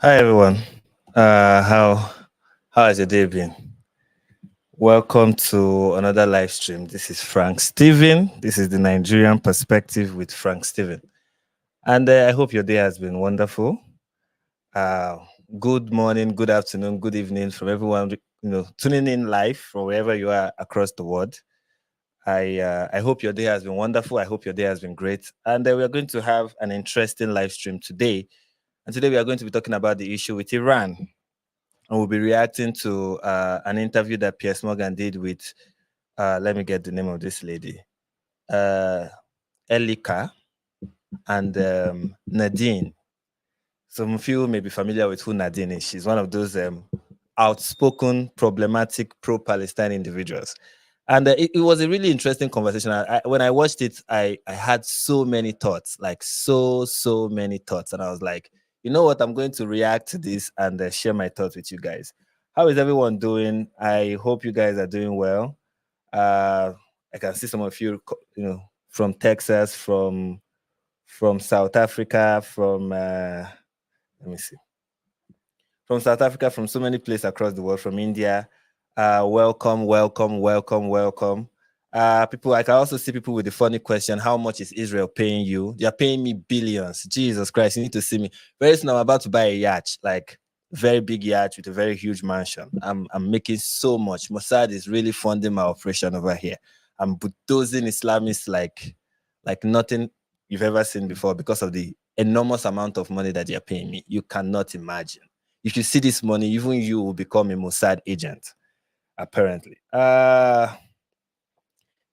Hi everyone. How has your day been? Welcome to another live stream. This is Frank Steven. This is the Nigerian perspective with Frank Steven. And I hope your day has been wonderful. Good morning, good afternoon, good evening from everyone tuning in live from wherever you are across the world. I hope your day has been wonderful. I hope your day has been great. And we are going to have an interesting live stream today. And today we are going to be talking about the issue with Iran. And we'll be reacting to an interview that Piers Morgan did with, let me get the name of this lady, Elika and Nadine. Some of you may be familiar with who Nadine is. She's one of those outspoken, problematic pro-Palestine individuals. And it was a really interesting conversation. When I watched it, I had so many thoughts, like so many thoughts. And I was like, you know what? I'm going to react to this and share my thoughts with you guys. How is everyone doing? I hope you guys are doing well. I can see some of you, from Texas, from South Africa, from let me see, from South Africa, from so many places across the world, from India. Welcome. People, I can also see people with the funny question: how much is Israel paying you? They're paying me billions. Jesus Christ, you need to see me. Very soon, I'm about to buy a yacht, like very big yacht with a very huge mansion. I'm making so much. Mossad is really funding my operation over here. I'm bulldozing Islamists like nothing you've ever seen before because of the enormous amount of money that they're paying me. You cannot imagine. If you see this money, even you will become a Mossad agent, apparently.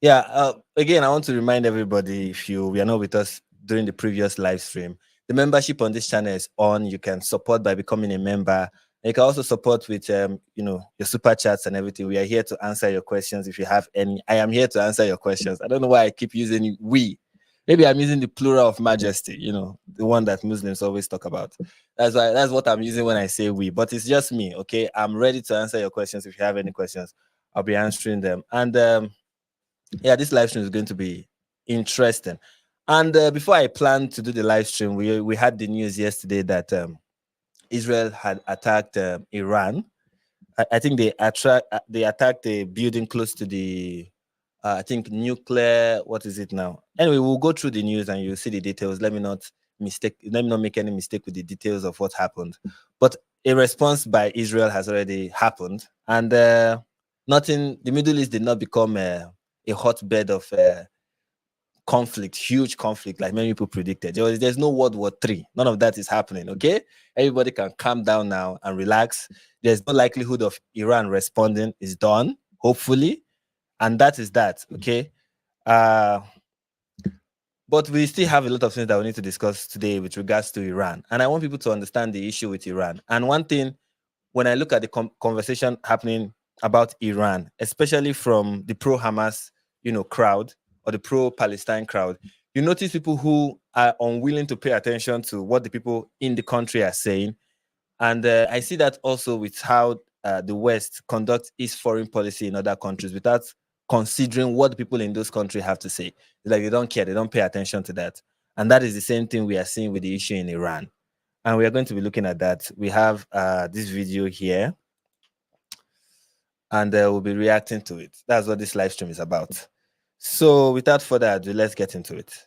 Again, I want to remind everybody, if you were not with us during the previous live stream, the membership on this channel is on. You can support by becoming a member. You can also support with your super chats and everything. We are here to answer your questions if you have any. I am here to answer your questions. I don't know why I keep using we. Maybe I'm using the plural of majesty, the one that Muslims always talk about. That's what I'm using when I say we, but it's just me, okay? I'm ready to answer your questions. If you have any questions, I'll be answering them. And this live stream is going to be interesting. And before I planned to do the live stream, we had the news yesterday that Israel had attacked Iran. I think they attacked a building close to the I think nuclear. What is it now? Anyway, we'll go through the news and you'll see the details. Let me not make any mistake with the details of what happened. But a response by Israel has already happened, and the Middle East did not become a hotbed of conflict, huge conflict, like many people predicted. There's no World War III. None of that is happening. Okay, everybody can calm down now and relax. There's no likelihood of Iran responding. It's done, hopefully. And that is that, okay? But we still have a lot of things that we need to discuss today with regards to Iran. And I want people to understand the issue with Iran. And one thing, when I look at the conversation happening about Iran, especially from the pro-Hamas, crowd or the pro-Palestine crowd, you notice people who are unwilling to pay attention to what the people in the country are saying. And I see that also with how the West conducts its foreign policy in other countries without considering what the people in those countries have to say. It's like they don't care, they don't pay attention to that. And that is the same thing we are seeing with the issue in Iran. And we are going to be looking at that. We have this video here, and we'll be reacting to it. That's what this live stream is about. So without further ado, let's get into it.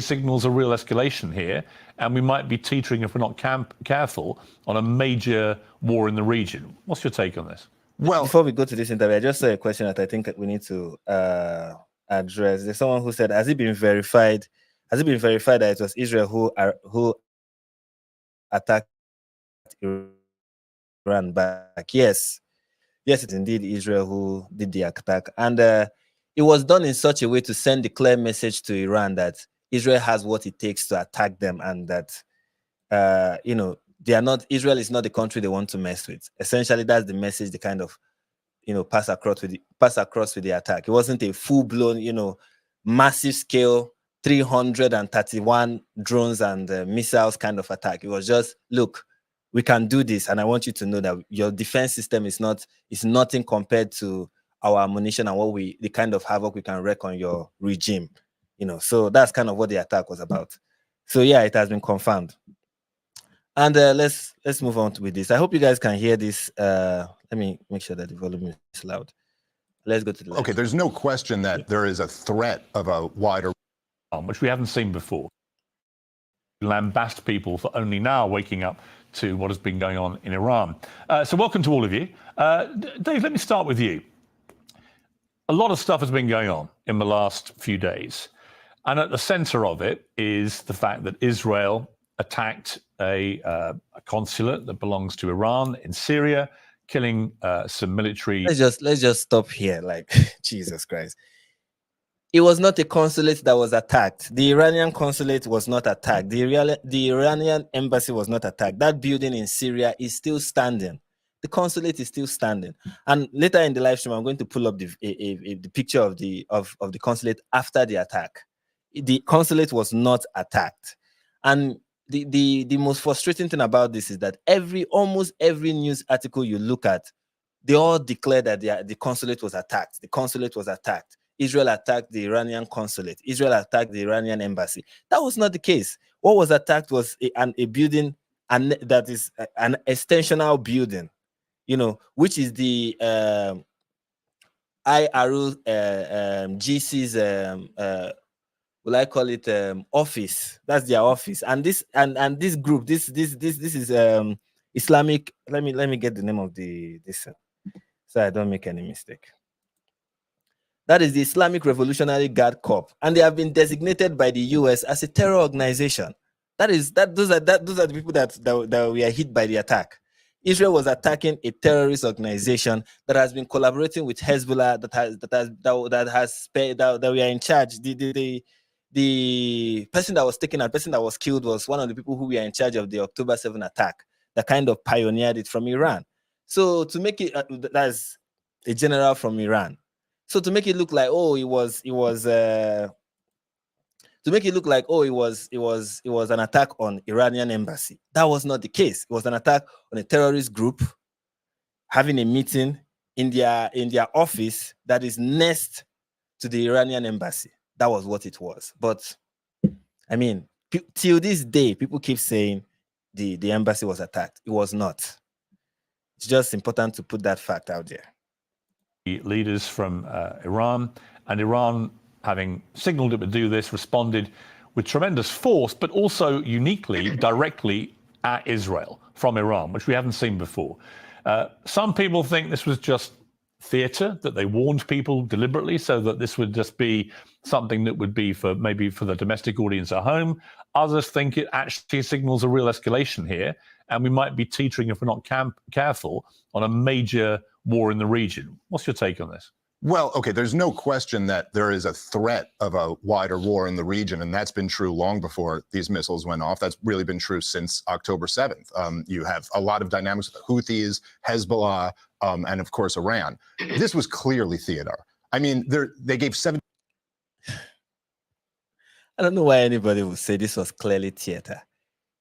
signals a real escalation here, and we might be teetering, if we're not careful, on a major war in the region. What's your take on this? Well, before we go to this interview, I just saw a question that I think we need to address. There's someone who said, has it been verified? Has it been verified that it was Israel who attacked Iran back? Yes, it's indeed Israel who did the attack, and it was done in such a way to send the clear message to Iran that Israel has what it takes to attack them, and that Israel is not the country they want to mess with. Essentially, that's the message they kind of pass across with the attack. It wasn't a full-blown, massive scale 331 drones and missiles kind of attack. It was just, look, we can do this, and I want you to know that your defense system is nothing compared to our ammunition and the kind of havoc we can wreak on your regime. So that's kind of what the attack was about. So yeah, it has been confirmed. And let's move on with this. I hope you guys can hear this. Let me make sure that the volume is loud. Let's go to the Okay, there's no question that there is a threat of a wider, which we haven't seen before. Lambast people for only now waking up to what has been going on in Iran. So welcome to all of you. Dave, let me start with you. A lot of stuff has been going on in the last few days. And at the center of it is the fact that Israel attacked a consulate that belongs to Iran in Syria, killing some military. Let's just stop here. Like, Jesus Christ. It was not a consulate that was attacked. The Iranian consulate was not attacked. The Iranian embassy was not attacked. That building in Syria is still standing. The consulate is still standing. And later in the live stream, I'm going to pull up the picture of the consulate after the attack. The consulate was not attacked. And the most frustrating thing about this is that almost every news article you look at, they all declare that the consulate was attacked. The consulate was attacked. Israel attacked the Iranian consulate. Israel attacked the Iranian embassy. That was not the case. What was attacked was a building, and that is an extensional building, which is the IRGC's will I call it office? That's their office. And this group, this is Islamic. Let me get the name of this so I don't make any mistake. That is the Islamic Revolutionary Guard Corps, and they have been designated by the US as a terror organization. Those are the people that were hit by the attack. Israel was attacking a terrorist organization that has been collaborating with Hezbollah, that we are in charge. The person that was taken out, person that was killed, was one of the people who were in charge of the October 7 attack, that kind of pioneered it from Iran. So to make it, that's a general from Iran. So to make it look like, it was an attack on Iranian embassy. That was not the case. It was an attack on a terrorist group having a meeting in their office that is next to the Iranian embassy. That was what it was. But I mean, till this day, people keep saying the embassy was attacked. It was not. It's just important to put that fact out there. Leaders from Iran, and Iran, having signaled it would do this, responded with tremendous force, but also uniquely, directly at Israel from Iran, which we haven't seen before. Some people think this was just theater, that they warned people deliberately so that this would just be something that would be for the domestic audience at home. Others think it actually signals a real escalation here, and we might be teetering, if we're not careful, on a major war in the region. What's your take on this? Well, okay, there's no question that there is a threat of a wider war in the region, and that's been true long before these missiles went off. That's really been true since October 7th. You have a lot of dynamics with the Houthis, Hezbollah, and of course, Iran. This was clearly theater. I mean, they gave 7. I don't know why anybody would say this was clearly theater.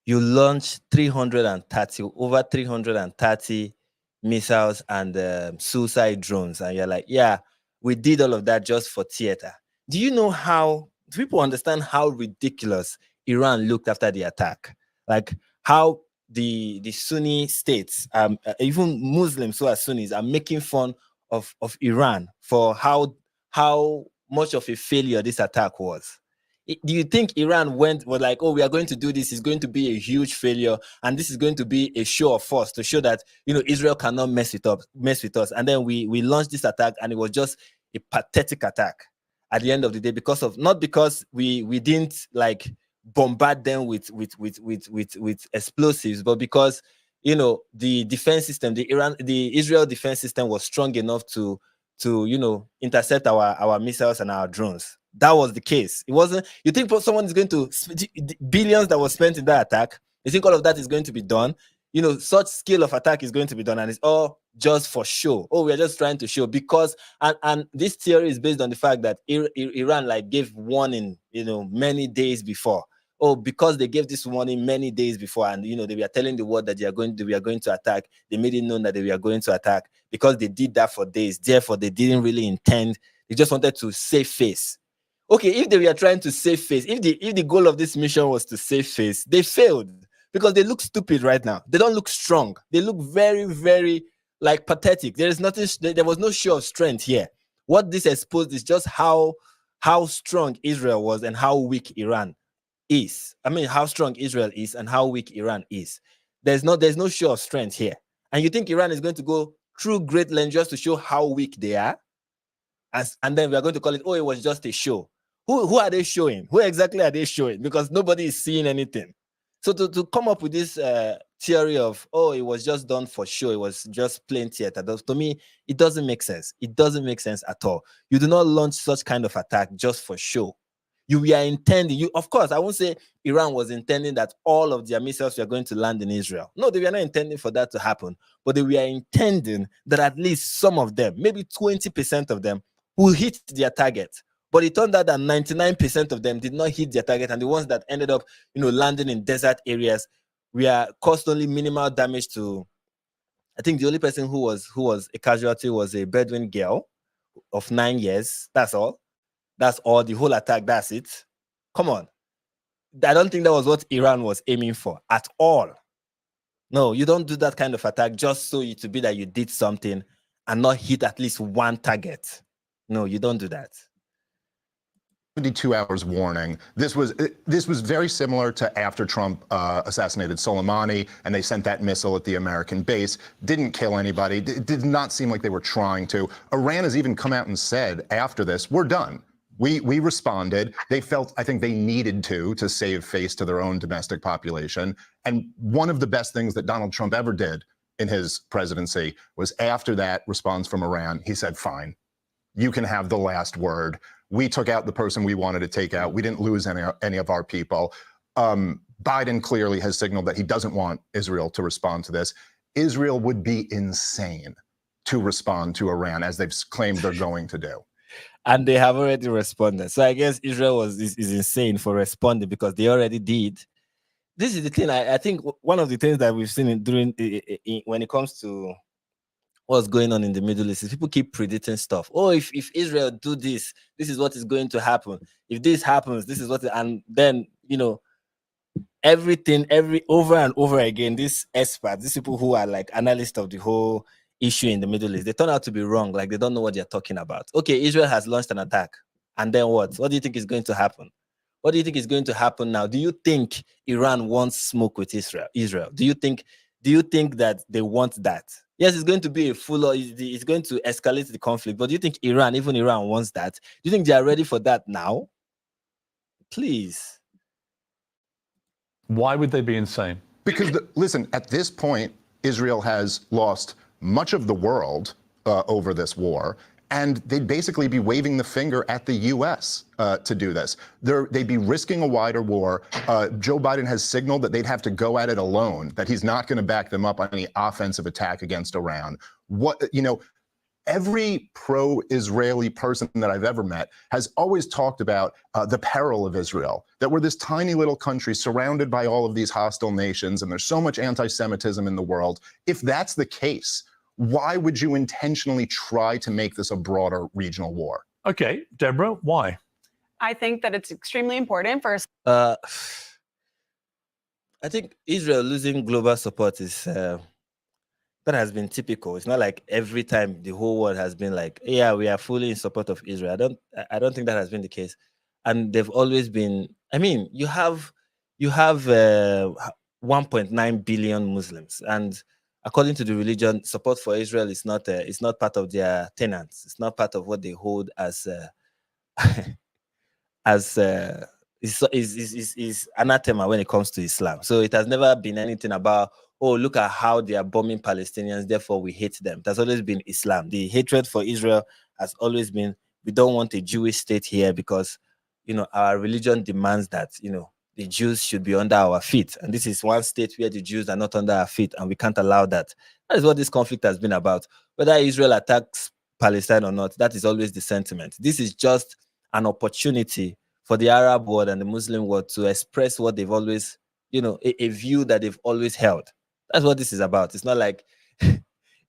You launched over 330 missiles and suicide drones, and you're like, yeah, we did all of that just for theater. Do people understand how ridiculous Iran looked after the attack? Like how the Sunni states, even Muslims who are Sunnis, are making fun of Iran for how much of a failure this attack was. Do you think Iran was like, oh, we are going to do this, it's going to be a huge failure, and this is going to be a show of force to show that, you know, Israel cannot mess with us, and then we launched this attack, and it was just a pathetic attack at the end of the day, not because we didn't like bombard them with explosives, but because, you know, the defense system, the Israel defense system was strong enough to you know, intercept our missiles and our drones. That was the case. It wasn't. You think someone is going to billions that was spent in that attack? You think all of that is going to be done? You know, such scale of attack is going to be done, and it's all just for show. Oh, we're just trying to show, because and this theory is based on the fact that Iran like gave warning, you know, many days before. Oh, because they gave this warning many days before, and you know, they were telling the world that we are going to attack. They made it known that they were going to attack because they did that for days. Therefore, they didn't really intend. They just wanted to save face. Okay, if they were trying to save face, if the goal of this mission was to save face, they failed because they look stupid right now. They don't look strong. They look very, very like pathetic. There is nothing. There was no show of strength here. What this exposed is just how strong Israel was and how weak Iran is. I mean, how strong Israel is and how weak Iran is. There's no show of strength here. And you think Iran is going to go through great lengths just to show how weak they are? And then we are going to call it, oh, it was just a show. Who are they showing? Who exactly are they showing? Because nobody is seeing anything. So to come up with this theory of, oh, it was just done for show, it was just plain theater, to me, it doesn't make sense. It doesn't make sense at all. You do not launch such kind of attack just for show. You were intending, of course, I won't say Iran was intending that all of their missiles were going to land in Israel. No, they were not intending for that to happen, but they were intending that at least some of them, maybe 20% of them, will hit their target. But it turned out that 99% of them did not hit their target, and the ones that ended up, you know, landing in desert areas were caused only minimal damage to. I think the only person who was a casualty was a Bedouin girl of 9 years. That's all. That's all. The whole attack. That's it. Come on. I don't think that was what Iran was aiming for at all. No, you don't do that kind of attack just so to be that you did something and not hit at least one target. No, you don't do that. 72 hours warning. This was very similar to after Trump assassinated Soleimani, and they sent that missile at the American base. Didn't kill anybody. It did not seem like they were trying to. Iran has even come out and said after this, we're done. We responded. They felt, I think they needed to save face to their own domestic population. And one of the best things that Donald Trump ever did in his presidency was after that response from Iran, he said, fine, you can have the last word. We took out the person we wanted to take out. We didn't lose any of our people. Biden clearly has signaled that he doesn't want Israel to respond to this. Israel would be insane to respond to Iran, as they've claimed they're going to do. And they have already responded. So I guess Israel is insane for responding because they already did. This is the thing. I think one of the things that we've seen when it comes to what's going on in the Middle East is people keep predicting stuff. Oh, if Israel do this, this is what is going to happen. If this happens, this is what, and then, you know, everything, over and over again, these experts, these people who are like analysts of the whole issue in the Middle East, they turn out to be wrong. Like they don't know what they're talking about. Okay, Israel has launched an attack. And then what? What do you think is going to happen? What do you think is going to happen now? Do you think Iran wants smoke with Israel? Do you think that they want that? Yes, it's going to be it's going to escalate the conflict. But do you think even Iran wants that? Do you think they are ready for that now? Please. Why would they be insane? Because, listen, at this point, Israel has lost much of the world over this war, and they'd basically be waving the finger at the U.S. To do this. They'd be risking a wider war. Joe Biden has signaled that they'd have to go at it alone, that he's not going to back them up on any offensive attack against Iran. Every pro-Israeli person that I've ever met has always talked about the peril of Israel, that we're this tiny little country surrounded by all of these hostile nations, and there's so much anti-Semitism in the world. If that's the case, why would you intentionally try to make this a broader regional war? Okay, Deborah, why? I think that it's extremely important for us. I think Israel losing global support is that has been typical. It's not like every time the whole world has been like, yeah, we are fully in support of Israel. I don't think that has been the case. and they've always been. I mean, you have 1.9 billion Muslims, and according to the religion, support for Israel is not part of their tenets. It's not part of what they hold as as is anathema when it comes to Islam. So it has never been anything about, oh, look at how they are bombing Palestinians, therefore we hate them. That's always been Islam. The hatred for Israel has always been, we don't want a Jewish state here because, our religion demands that, the Jews should be under our feet. And this is one state where the Jews are not under our feet, and we can't allow that. That is what this conflict has been about. Whether Israel attacks Palestine or not, that is always the sentiment. This is just an opportunity for the Arab world and the Muslim world to express what they've always, a view that they've always held. That's what this is about. It's not like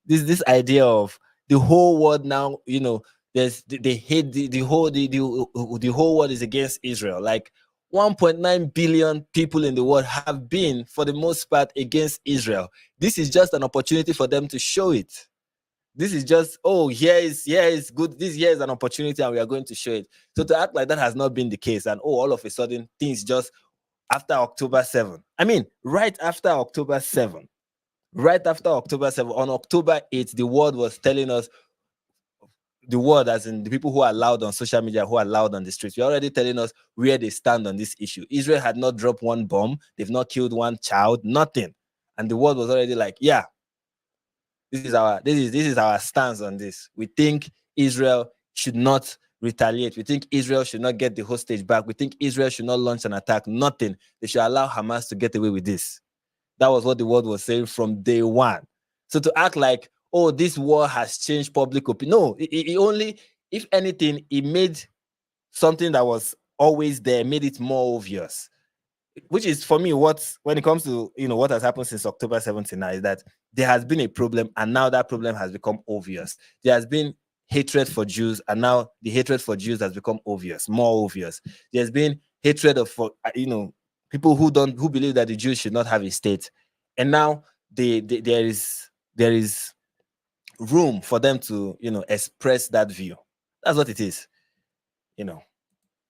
this idea of the whole world now, they hate the whole world is against Israel. Like 1.9 billion people in the world have been, for the most part, against Israel. This is just an opportunity for them to show it. This is just, here is good. This here is an opportunity, and we are going to show it. So to act like that has not been the case, and all of a sudden things just after October 7. I mean, right after October 7, on October 8, the world was telling us, the world, as in the people who are loud on social media, who are loud on the streets, we're already telling us where they stand on this issue. Israel had not dropped one bomb, they've not killed one child, nothing, and the world was already like, yeah. This is our stance on this. We think Israel should not retaliate. We think Israel should not get the hostage back. We think Israel should not launch an attack. Nothing. They should allow Hamas to get away with this. That was what the world was saying from day one. So to act like, this war has changed public opinion. No, it only, if anything, it made something that was always there, made it more obvious. Which is, for me, when it comes to what has happened since October 79, is that there has been a problem, and now that problem has become obvious. There has been hatred for Jews, and now the hatred for Jews has become obvious, more obvious. There's been hatred for people who believe that the Jews should not have a state, and now there is room for them to express that view. That's what it is.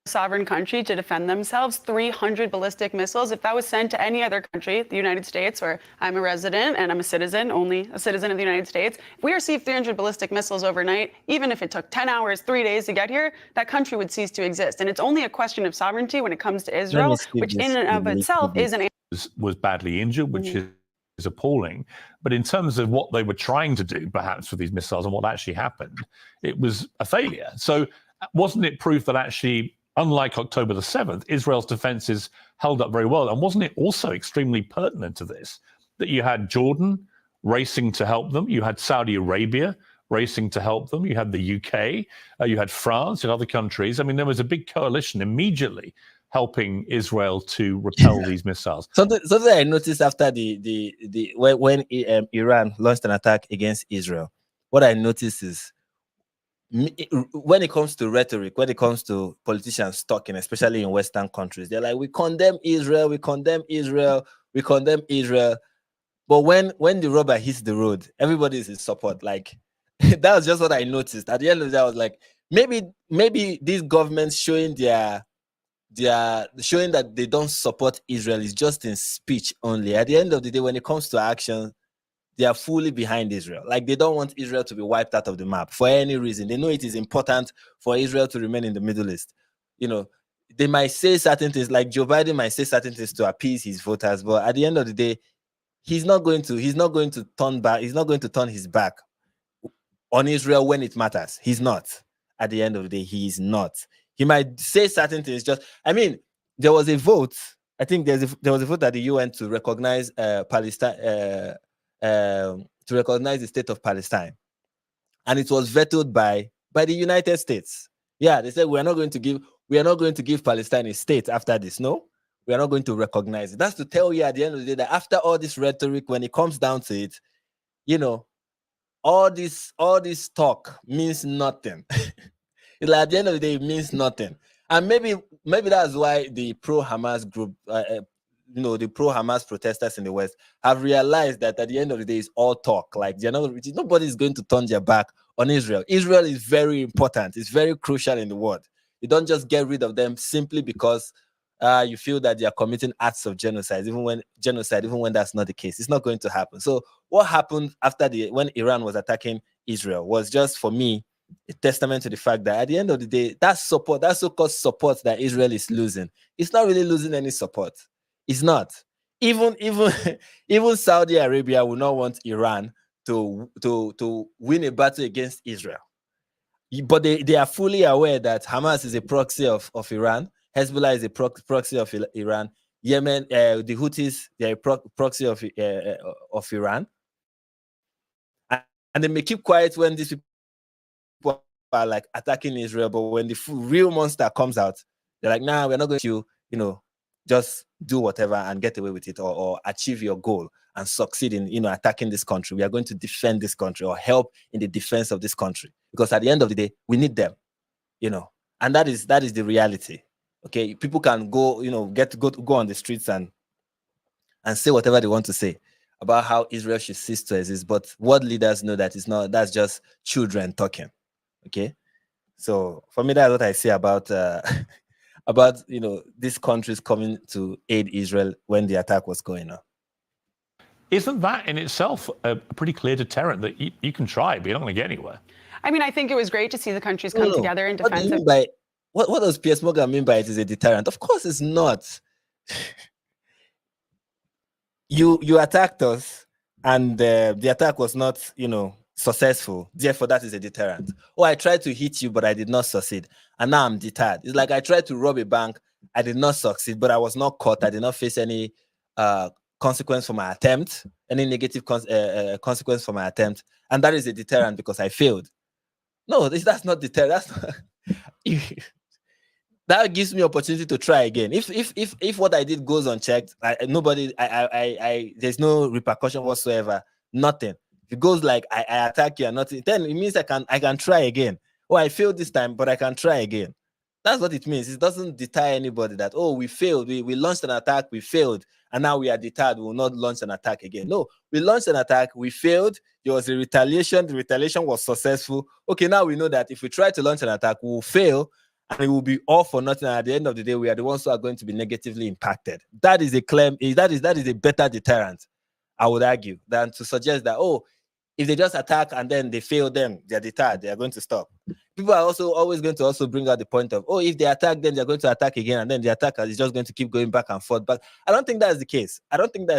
Sovereign country to defend themselves, 300 ballistic missiles. If that was sent to any other country, the United States, where I'm a resident and I'm a citizen, only a citizen of the United States, if we received 300 ballistic missiles overnight, even if it took 10 hours, 3 days to get here, that country would cease to exist. And it's only a question of sovereignty when it comes to Israel, which in and of itself is an... was badly injured, which is appalling. But in terms of what they were trying to do, perhaps, with these missiles and what actually happened, it was a failure. So wasn't it proof that actually, unlike October the 7th, Israel's defenses held up very well? And wasn't it also extremely pertinent to this that you had Jordan racing to help them, you had Saudi Arabia racing to help them, you had the UK, you had France and other countries? I mean, there was a big coalition immediately helping Israel to repel these missiles. Something I noticed after when Iran launched an attack against Israel, what I noticed is, when it comes to rhetoric, when it comes to politicians talking, especially in Western countries, they're like, we condemn Israel, we condemn Israel, we condemn Israel. But when the rubber hits the road, everybody is in support. Like, that was just what I noticed. At the end of the day, I was like, maybe these governments showing showing that they don't support Israel is just in speech only. At the end of the day, when it comes to action, they are fully behind Israel. Like, they don't want Israel to be wiped out of the map for any reason. They know it is important for Israel to remain in the Middle East. They might say certain things, like Joe Biden might say certain things to appease his voters, but at the end of the day, he's not going to turn back. He's not going to turn his back on Israel when it matters. He's not. At the end of the day, he is not. He might say certain things. There was a vote. I think there was a vote at the UN to recognize Palestine, to recognize the state of Palestine, and it was vetoed by the United States. Yeah, they said we are not going to give Palestine a state after this. No, we are not going to recognize it. That's to tell you at the end of the day that after all this rhetoric, when it comes down to it, all this talk means nothing. Like, at the end of the day, it means nothing. And maybe that's why the pro-Hamas group, the pro-Hamas protesters in the West have realized that at the end of the day, it's all talk. Like, nobody's going to turn their back on Israel. Israel is very important. It's very crucial in the world. You don't just get rid of them simply because you feel that they are committing acts of genocide, even when that's not the case. It's not going to happen. So what happened after when Iran was attacking Israel was just, for me, a testament to the fact that at the end of the day, that support, that so-called support that Israel is losing, it's not really losing any support. It's not. Even even Saudi Arabia will not want Iran to win a battle against Israel. But they are fully aware that Hamas is a proxy of Iran. Hezbollah is a proxy of Iran. Yemen, the Houthis, they are a proxy of Iran. And they may keep quiet when these people are like attacking Israel, but when the real monster comes out, they're like, nah, we're not going to, just do whatever and get away with it, or achieve your goal and succeed in, attacking this country. We are going to defend this country or help in the defense of this country, because at the end of the day, we need them, and that is the reality. Okay, people can go, go on the streets and say whatever they want to say about how Israel should cease to exist, but world leaders know that it's not. That's just children talking. Okay, so for me, that's what I say about about these countries coming to aid Israel when the attack was going on. Isn't that in itself a pretty clear deterrent that you can try, but you're not going to get anywhere? I mean, I think it was great to see the countries come together in defense of. What does Piers Morgan mean by it is a deterrent? Of course, it's not. You attacked us, and the attack was not, successful. Therefore, that is a deterrent. Oh, I tried to hit you, but I did not succeed, and now I'm deterred. It's like I tried to rob a bank, I did not succeed, but I was not caught. I did not face any consequence for my attempt, any negative consequence for my attempt, and that is a deterrent because I failed. No, that's not deterrent. That's not. That gives me opportunity to try again. If what I did goes unchecked, there's no repercussion whatsoever. Nothing. If it goes like I attack you and nothing, then it means I can try again. Oh, I failed this time, but I can try again. That's what it means. It doesn't deter anybody that, oh, we failed. We launched an attack, we failed, and now we are deterred. We will not launch an attack again. No, we launched an attack, we failed. There was a retaliation. The retaliation was successful. Okay, now we know that if we try to launch an attack, we will fail, and it will be all for nothing. And at the end of the day, we are the ones who are going to be negatively impacted. That is a claim. That is a better deterrent, I would argue, than to suggest that, oh, if they just attack and then they fail them, they're deterred, they are going to stop. People are also always going to also bring out the point of, oh, if they attack, then they're going to attack again, and then the attacker is just going to keep going back and forth. But I don't think that's the case. I think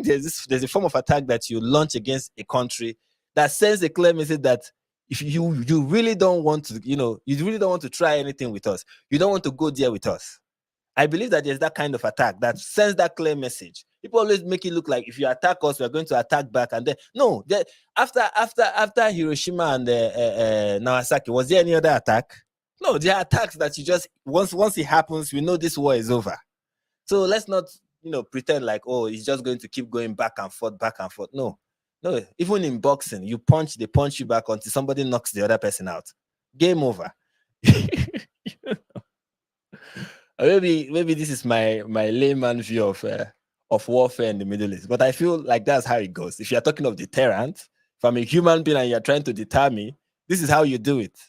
there's a form of attack that you launch against a country that sends a clear message that if you really don't want to, you really don't want to try anything with us, you don't want to go there with us. I believe that there's that kind of attack that sends that clear message. People always make it look like if you attack us, we're going to attack back. And then, no, after Hiroshima and Nagasaki, was there any other attack? No, there are attacks that you just, once it happens, we know this war is over. So let's not, pretend like, oh, it's just going to keep going back and forth. No, even in boxing, they punch you back until somebody knocks the other person out. Game over. Maybe this is my layman view of warfare in the Middle East, but I feel like that's how it goes. If you're talking of deterrent, if I'm a human being and you're trying to deter me, this is how you do it,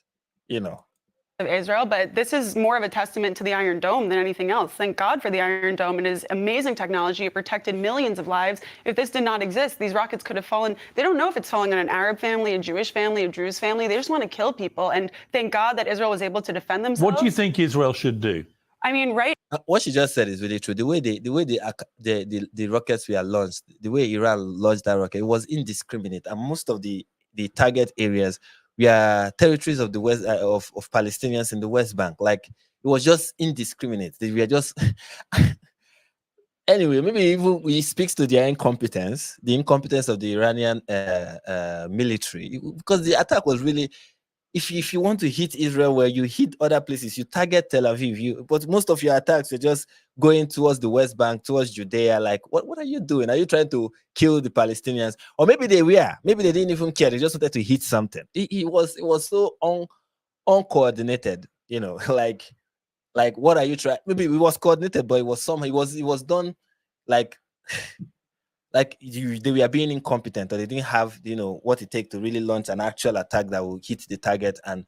Of Israel, but this is more of a testament to the Iron Dome than anything else. Thank God for the Iron Dome and his amazing technology. It protected millions of lives. If this did not exist, these rockets could have fallen. They don't know if it's falling on an Arab family, a Jewish family, a Druze family. They just want to kill people. And thank God that Israel was able to defend themselves. What do you think Israel should do? I mean, right? What she just said is really true. The way the rockets were launched, the way Iran launched that rocket, it was indiscriminate, and most of the target areas were territories of the West of Palestinians in the West Bank. Like, it was just indiscriminate. They were just anyway. Maybe even it speaks to their incompetence, the incompetence of the Iranian military, because the attack was really. If you want to hit Israel, where you hit other places, you target Tel Aviv. But most of your attacks are just going towards the West Bank, towards Judea. Like, what are you doing? Are you trying to kill the Palestinians? Or maybe they were. Maybe they didn't even care. They just wanted to hit something. It was so uncoordinated. Like what are you trying? Maybe it was coordinated, but it was done like. Like they were being incompetent, or they didn't have, what it takes to really launch an actual attack that will hit the target and,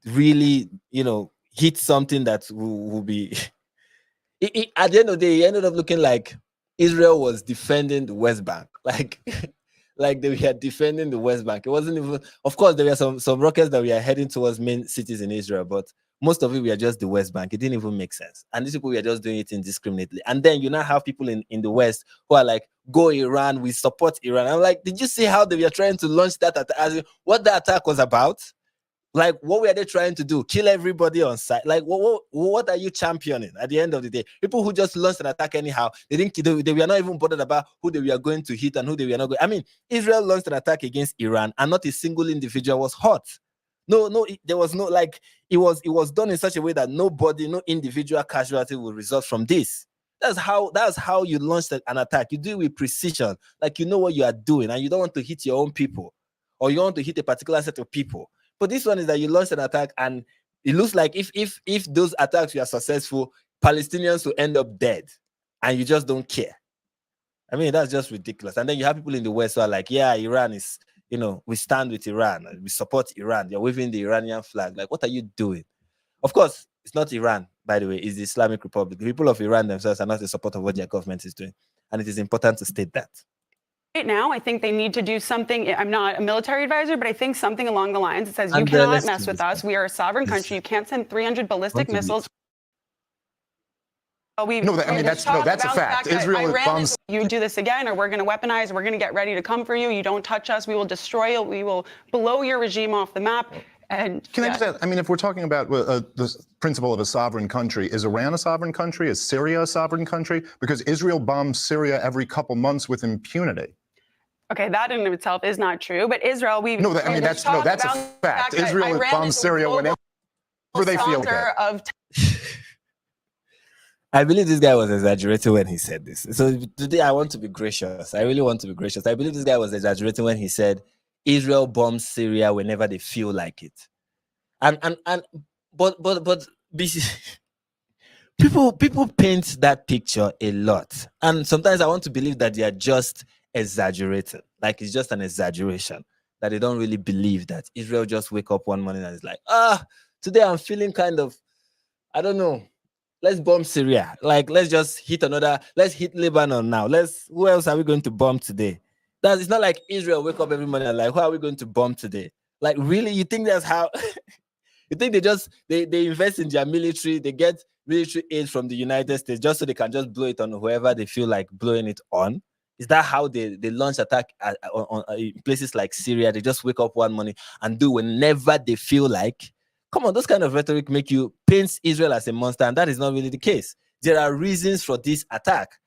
really, hit something that will be at the end of the day, it ended up looking like Israel was defending the West Bank, like like they were defending the West Bank. It wasn't even, of course, there were some rockets that we are heading towards main cities in Israel, but most of it we are just the West Bank. It didn't even make sense, and these people were just doing it indiscriminately. And then you now have people in the West who are like, "Go Iran, we support Iran." I'm like, did you see how they were trying to launch that attack? What the attack was about? Like, what were they trying to do? Kill everybody on site? Like, what are you championing at the end of the day? People who just launched an attack anyhow, they were not even bothered about who they were going to hit and who they were not going. I mean, Israel launched an attack against Iran, and not a single individual was hurt. No, there was no, like, it was done in such a way that nobody, no individual casualty will result from this. That's how you launched an attack. You do it with precision, like you know what you are doing, and you don't want to hit your own people, or you want to hit a particular set of people. But this one is that you launched an attack, and it looks like if those attacks were successful, Palestinians will end up dead, and you just don't care. I mean, that's just ridiculous. And then you have people in the West who are like, yeah, Iran is, we stand with Iran, we support Iran. They're waving the Iranian flag. Like, what are you doing? Of course, it's not Iran, by the way, it's the Islamic Republic. The people of Iran themselves are not in support of what their government is doing. And it is important to state that. Right now, I think they need to do something. I'm not a military advisor, but I think something along the lines that says, you cannot mess with us. We are a sovereign country. You can't send 300 ballistic missiles. That's a fact. Israel bombs. You do this again, or we're going to weaponize. We're going to get ready to come for you. You don't touch us. We will destroy you. We will blow your regime off the map. And can I just add, if we're talking about the principle of a sovereign country, is Iran a sovereign country? Is Syria a sovereign country? Because Israel bombs Syria every couple months with impunity. Okay, that in itself is not true. But Israel, that's a fact. Israel bombs Syria whenever they feel good. I believe this guy was exaggerating when he said this. So today I want to be gracious. I really want to be gracious. I believe this guy was exaggerating when he said Israel bombs Syria whenever they feel like it. But people paint that picture a lot. And sometimes I want to believe that they are just exaggerating. Like it's just an exaggeration. That they don't really believe that Israel just wake up one morning and is like, today I'm feeling kind of, I don't know. Let's bomb Syria. Like, let's hit Lebanon now. Who else are we going to bomb today? It's not like Israel wake up every morning and like, who are we going to bomb today? Like, really? You think that's how? You think they invest in their military, they get military aid from the United States just so they can just blow it on whoever they feel like blowing it on? Is that how they launch attack on places like Syria? They just wake up one morning and do whenever they feel like? Come on, those kind of rhetoric make you paint Israel as a monster, and that is not really the case. There are reasons for these attacks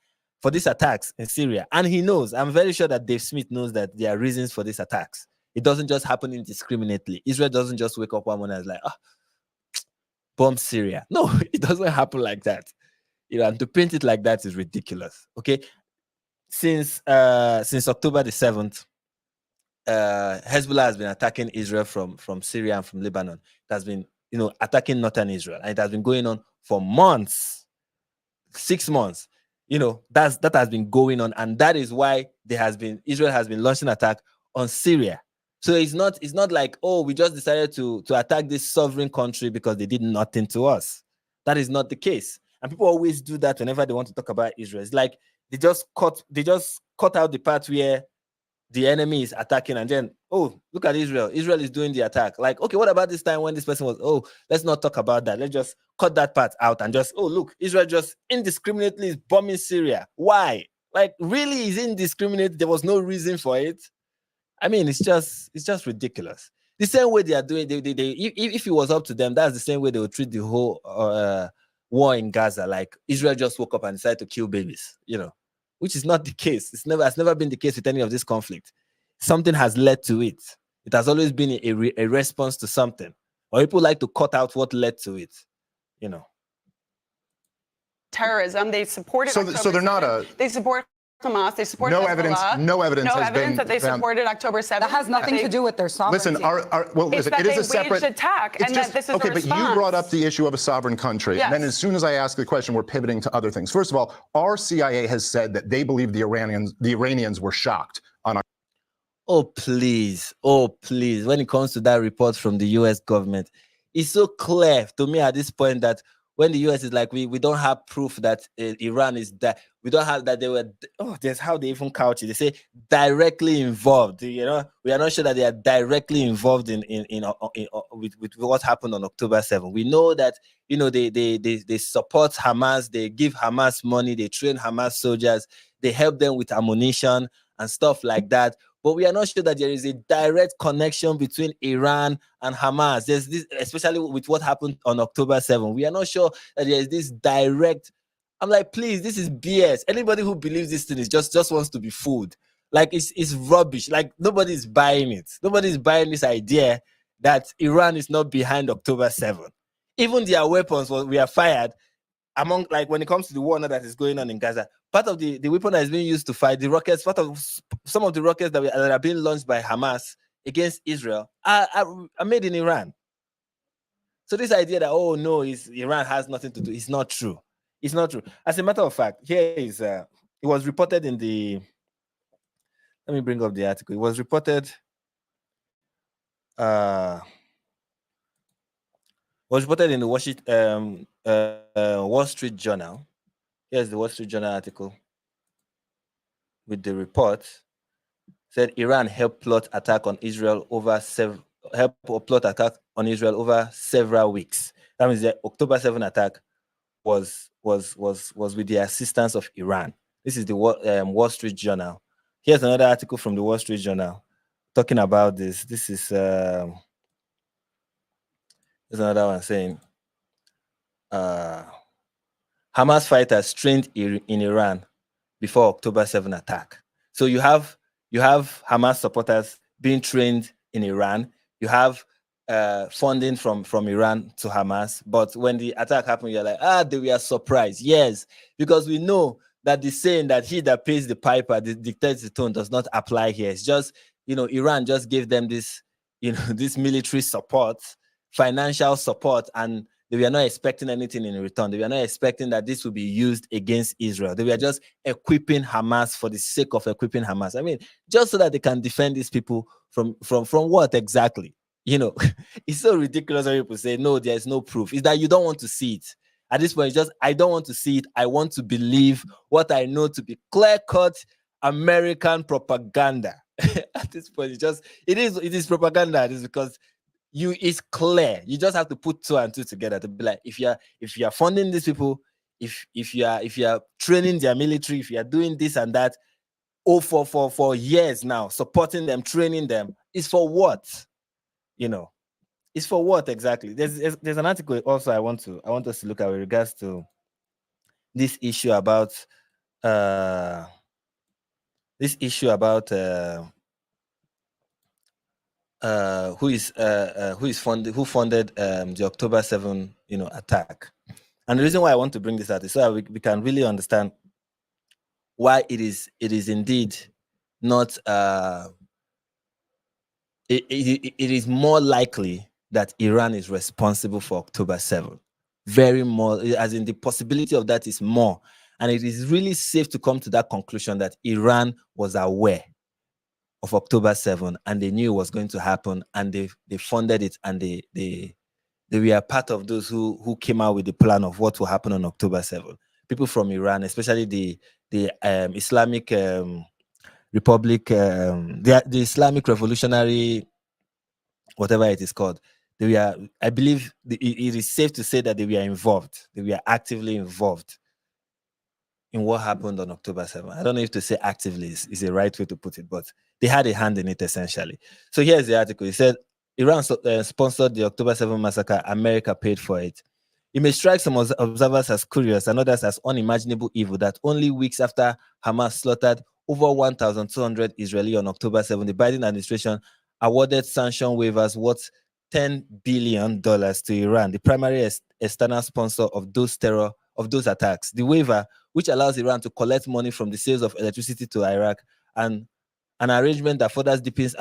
in Syria, and he knows. I'm very sure that Dave Smith knows that there are reasons for these attacks. It doesn't just happen indiscriminately. Israel doesn't just wake up one morning and is like, bomb Syria. No, it doesn't happen like that. And to paint it like that is ridiculous. Okay, since October the 7th. Hezbollah has been attacking Israel from Syria and from Lebanon. It has been, attacking northern Israel, and it has been going on for months, 6 months. That has been going on, and that is why Israel has been launching attack on Syria. So it's not like, we just decided to attack this sovereign country because they did nothing to us. That is not the case, and people always do that whenever they want to talk about Israel. It's like they just cut out the part where the enemy is attacking, and then, look at Israel. Israel is doing the attack. Like, okay, what about this time when this person was, let's not talk about that. Let's just cut that part out and just, look, Israel just indiscriminately is bombing Syria. Why? Like, really is indiscriminate. There was no reason for it. I mean, it's just ridiculous. The same way they are doing, if it was up to them, that's the same way they would treat the whole war in Gaza. Like, Israel just woke up and decided to kill babies, which is not the case. Has never been the case with any of this conflict. Something has led to it. It has always been a response to something. Or people like to cut out what led to it, Terrorism. They support it. So they're not They support Hamas. They support no evidence. No evidence has been that they supported October 7th. That has nothing to do with their sovereignty. Listen, it is a separate attack, and that this is okay. a But you brought up the issue of a sovereign country, yes. And then as soon as I ask the question, we're pivoting to other things. First of all, our CIA has said that they believe the Iranians were shocked on. Oh please! When it comes to that report from the U.S. government, it's so clear to me at this point that when the US is like, we don't have proof that Iran is that, we don't have that they were, there's how they even couch it. They say directly involved. You know, we are not sure that they are directly involved with what happened on October 7th. We know that, you know, they support Hamas, they give Hamas money, they train Hamas soldiers, they help them with ammunition and stuff like that. But we are not sure that there is a direct connection between Iran and Hamas. There's this, especially with what happened on October 7th. We are not sure that there is this direct. I'm like, please, this is BS. Anybody who believes this thing is just wants to be fooled. Like, it's rubbish. Like, nobody's buying it. Nobody's buying this idea that Iran is not behind October 7th. Even their weapons we are fired among, like, when it comes to the war that is going on in Gaza, part of the weapon that is being used to fight the rockets, part of some of the rockets that are being launched by Hamas against Israel are made in Iran. So this idea that, oh no, Iran has nothing to do, it's not true. It's not true. As a matter of fact, here is it was reported in the, let me bring up the article. It was reported in the Wall Street Journal. Here's the Wall Street Journal article with the report. Said Iran helped plot attack on Israel over several weeks. That means the October 7th attack was with the assistance of Iran. This is the Wall Street Journal. Here's another article from the Wall Street Journal talking about this. This is there's another one saying Hamas fighters trained in Iran before October 7th attack. So you have Hamas supporters being trained in Iran. You have funding from Iran to Hamas. But when the attack happened, you're like, they were surprised. Yes, because we know that the saying that he that pays the piper dictates the tone does not apply here. It's just, you know, Iran just gave them this, you know, this military support, financial support, and they were not expecting anything in return. They were not expecting that this would be used against Israel. They were just equipping Hamas for the sake of equipping Hamas. I mean, just so that they can defend these people from what exactly? You know, it's so ridiculous when people say, no, there's no proof. It's that you don't want to see it. At this point, it's just, I don't want to see it. I want to believe what I know to be clear-cut American propaganda. At this point, it is propaganda. It is because it's clear. You just have to put two and two together to be like, if you are funding these people, if you are training their military, if you are doing this and that, for years now, supporting them, training them, is for what? You know, it's for what exactly? There's an article also I want us to look at with regards to this issue about who funded the October 7 attack. And the reason why I want to bring this out is so that we can really understand why it is indeed not it is more likely that Iran is responsible for October 7. Very more, as in the possibility of that is more. And it is really safe to come to that conclusion that Iran was aware of October 7 and they knew it was going to happen, and they funded it, and they were part of those who came out with the plan of what will happen on October 7. People from Iran, especially the Islamic Republic, the Islamic Revolutionary, whatever it is called, I believe it is safe to say that they were involved. They were actively involved in what happened on October 7. I don't know if to say actively is the right way to put it, but they had a hand in it essentially. So here's the article. It said, Iran sponsored the October 7 massacre. America paid for it. It may strike some observers as curious and others as unimaginable evil that only weeks after Hamas slaughtered over 1,200 Israelis on October 7, the Biden administration awarded sanction waivers worth $10 billion to Iran, the primary external sponsor of those attacks. The waiver, which allows Iran to collect money from the sales of electricity to Iraq, and an arrangement that further deepens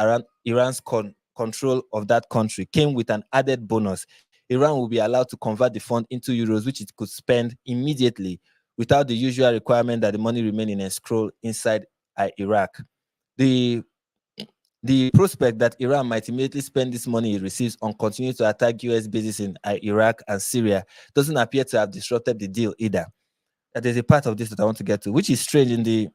Iran's control of that country, came with an added bonus. Iran will be allowed to convert the fund into euros, which it could spend immediately without the usual requirement that the money remain in escrow inside Iraq. The The prospect that Iran might immediately spend this money it receives on continuing to attack US bases in Iraq and Syria doesn't appear to have disrupted the deal either. There's a part of this that I want to get to, which is strange in the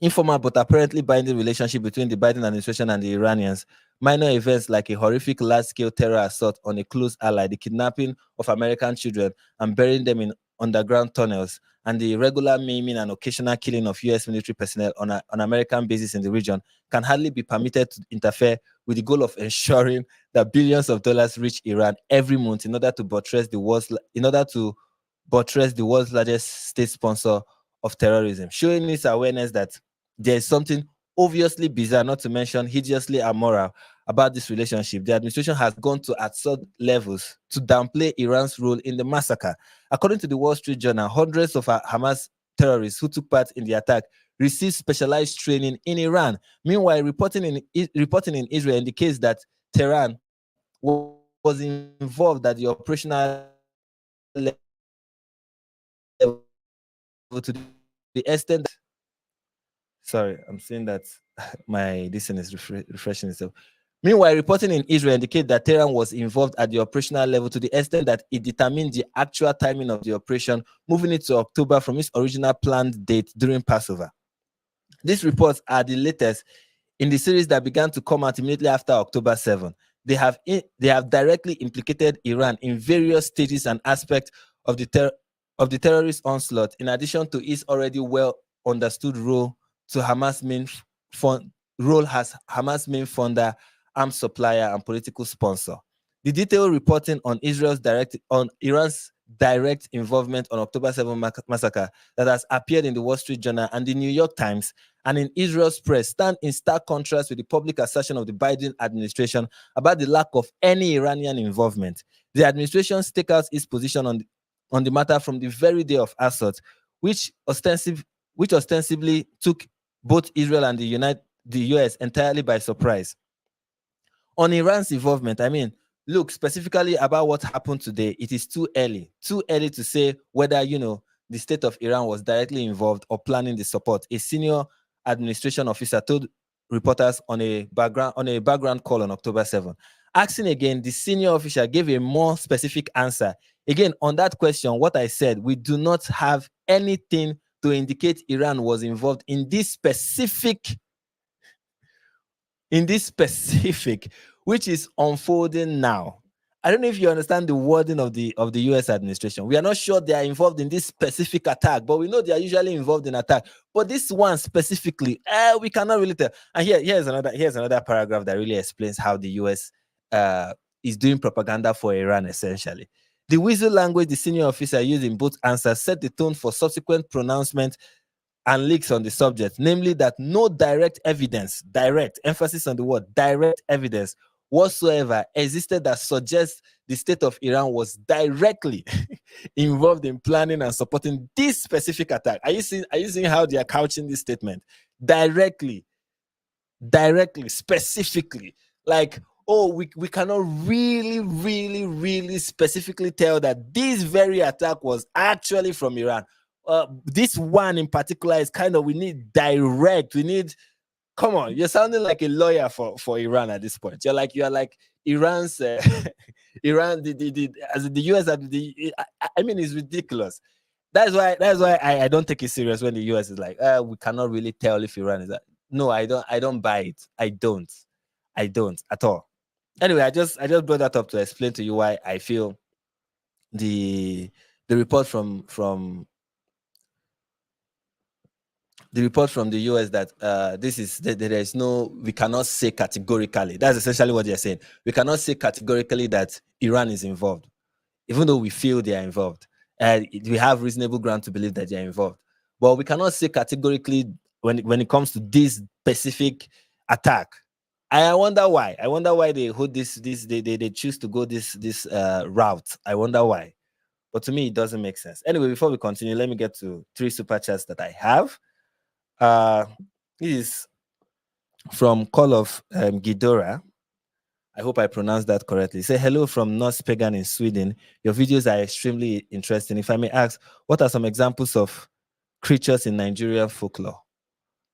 informal but apparently binding relationship between the Biden administration and the Iranians. Minor events like a horrific large-scale terror assault on a close ally, the kidnapping of American children and burying them in underground tunnels, and the regular maiming and occasional killing of U.S. military personnel on American bases in the region can hardly be permitted to interfere with the goal of ensuring that billions of dollars reach Iran every month in order to buttress the world's largest state sponsor of terrorism, showing its awareness that there is something obviously bizarre, not to mention hideously immoral, about this relationship. The administration has gone to absurd levels to downplay Iran's role in the massacre. According to the Wall Street Journal, hundreds of Hamas terrorists who took part in the attack received specialized training in Iran. Meanwhile, reporting in Israel indicates that Tehran was involved at the operational level to the extent. Sorry, I'm saying that my listening is refreshing itself. Meanwhile, reporting in Israel indicate that Tehran was involved at the operational level to the extent that it determined the actual timing of the operation, moving it to October from its original planned date during Passover. These reports are the latest in the series that began to come out immediately after October 7. They have directly implicated Iran in various stages and aspects of the terrorist onslaught, in addition to its already well understood role to Hamas' main funder, arms supplier, and political sponsor. The detailed reporting on Iran's direct involvement on October 7 massacre that has appeared in the Wall Street Journal and the New York Times and in Israel's press stand in stark contrast with the public assertion of the Biden administration about the lack of any Iranian involvement. The administration staked out its position on the matter from the very day of assault, which ostensibly took both Israel and the US entirely by surprise. On Iran's involvement, look, specifically about what happened today, it is too early to say whether, the state of Iran was directly involved or planning the support. A senior administration officer told reporters on a background call on October 7. Asking again, the senior official gave a more specific answer. Again, on that question, what I said, we do not have anything to indicate Iran was involved in this specific, which is unfolding now. I don't know if you understand the wording of the US administration. We are not sure they are involved in this specific attack, but we know they are usually involved in attack. But this one specifically, we cannot really tell. And here's another paragraph that really explains how the US is doing propaganda for Iran, essentially. The weasel language the senior officer used in both answers set the tone for subsequent pronouncements and leaks on the subject, namely that no direct emphasis on the word direct evidence whatsoever existed that suggests the state of Iran was directly involved in planning and supporting this specific attack. Are you seeing how they are couching this statement? Directly, specifically. Like, we cannot really specifically tell that this very attack was actually from Iran. This one in particular is we need direct. Come on, you're sounding like a lawyer for Iran at this point. You're like Iran's Iran. The US. It's ridiculous. That's why I don't take it serious when the US is like, we cannot really tell if Iran is that. No, I don't buy it. I don't at all. Anyway, I just brought that up to explain to you why I feel the report from the US that we cannot say categorically. That's essentially what they're saying. We cannot say categorically that Iran is involved, even though we feel they are involved. We have reasonable ground to believe that they are involved. But we cannot say categorically when it comes to this specific attack. I wonder why. I wonder why they hold this. They choose to go this route. I wonder why. But to me, it doesn't make sense. Anyway, before we continue, let me get to 3 super chats that I have. This is from Call of Ghidorah. I hope I pronounced that correctly. Say hello from North Pagan in Sweden. Your videos are extremely interesting. If I may ask, what are some examples of creatures in Nigerian folklore?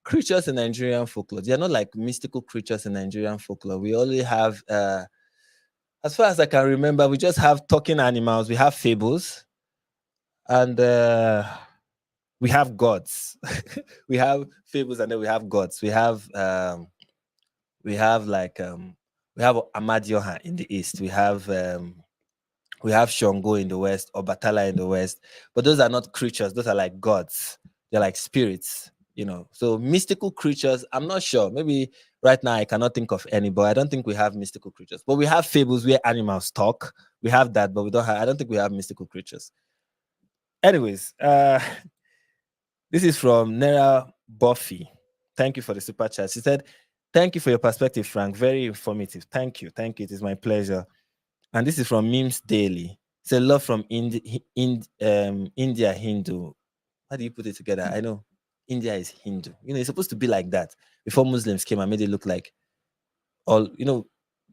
creatures in Nigerian folklore. They are not like mystical creatures in Nigerian folklore. We only have, as far as I can remember, we just have talking animals. We have fables, and we have gods. We have fables, and then we have gods. We have we have Amadioha in the east. We have Shango in the west, or Batala in the west. But those are not creatures. Those are like gods. They're like spirits. So mystical creatures, I'm not sure. Maybe right now I cannot think of any, but I don't think we have mystical creatures. But we have fables where animals talk. We have that, but I don't think we have mystical creatures. Anyways, this is from Nera Buffy. Thank you for the super chat. She said, "Thank you for your perspective, Frank. Very informative. Thank you. Thank you. It is my pleasure." And this is from Memes Daily. It's a love from India Hindu. How do you put it together? I know India is Hindu. It's supposed to be like that. Before Muslims came and made it look like all,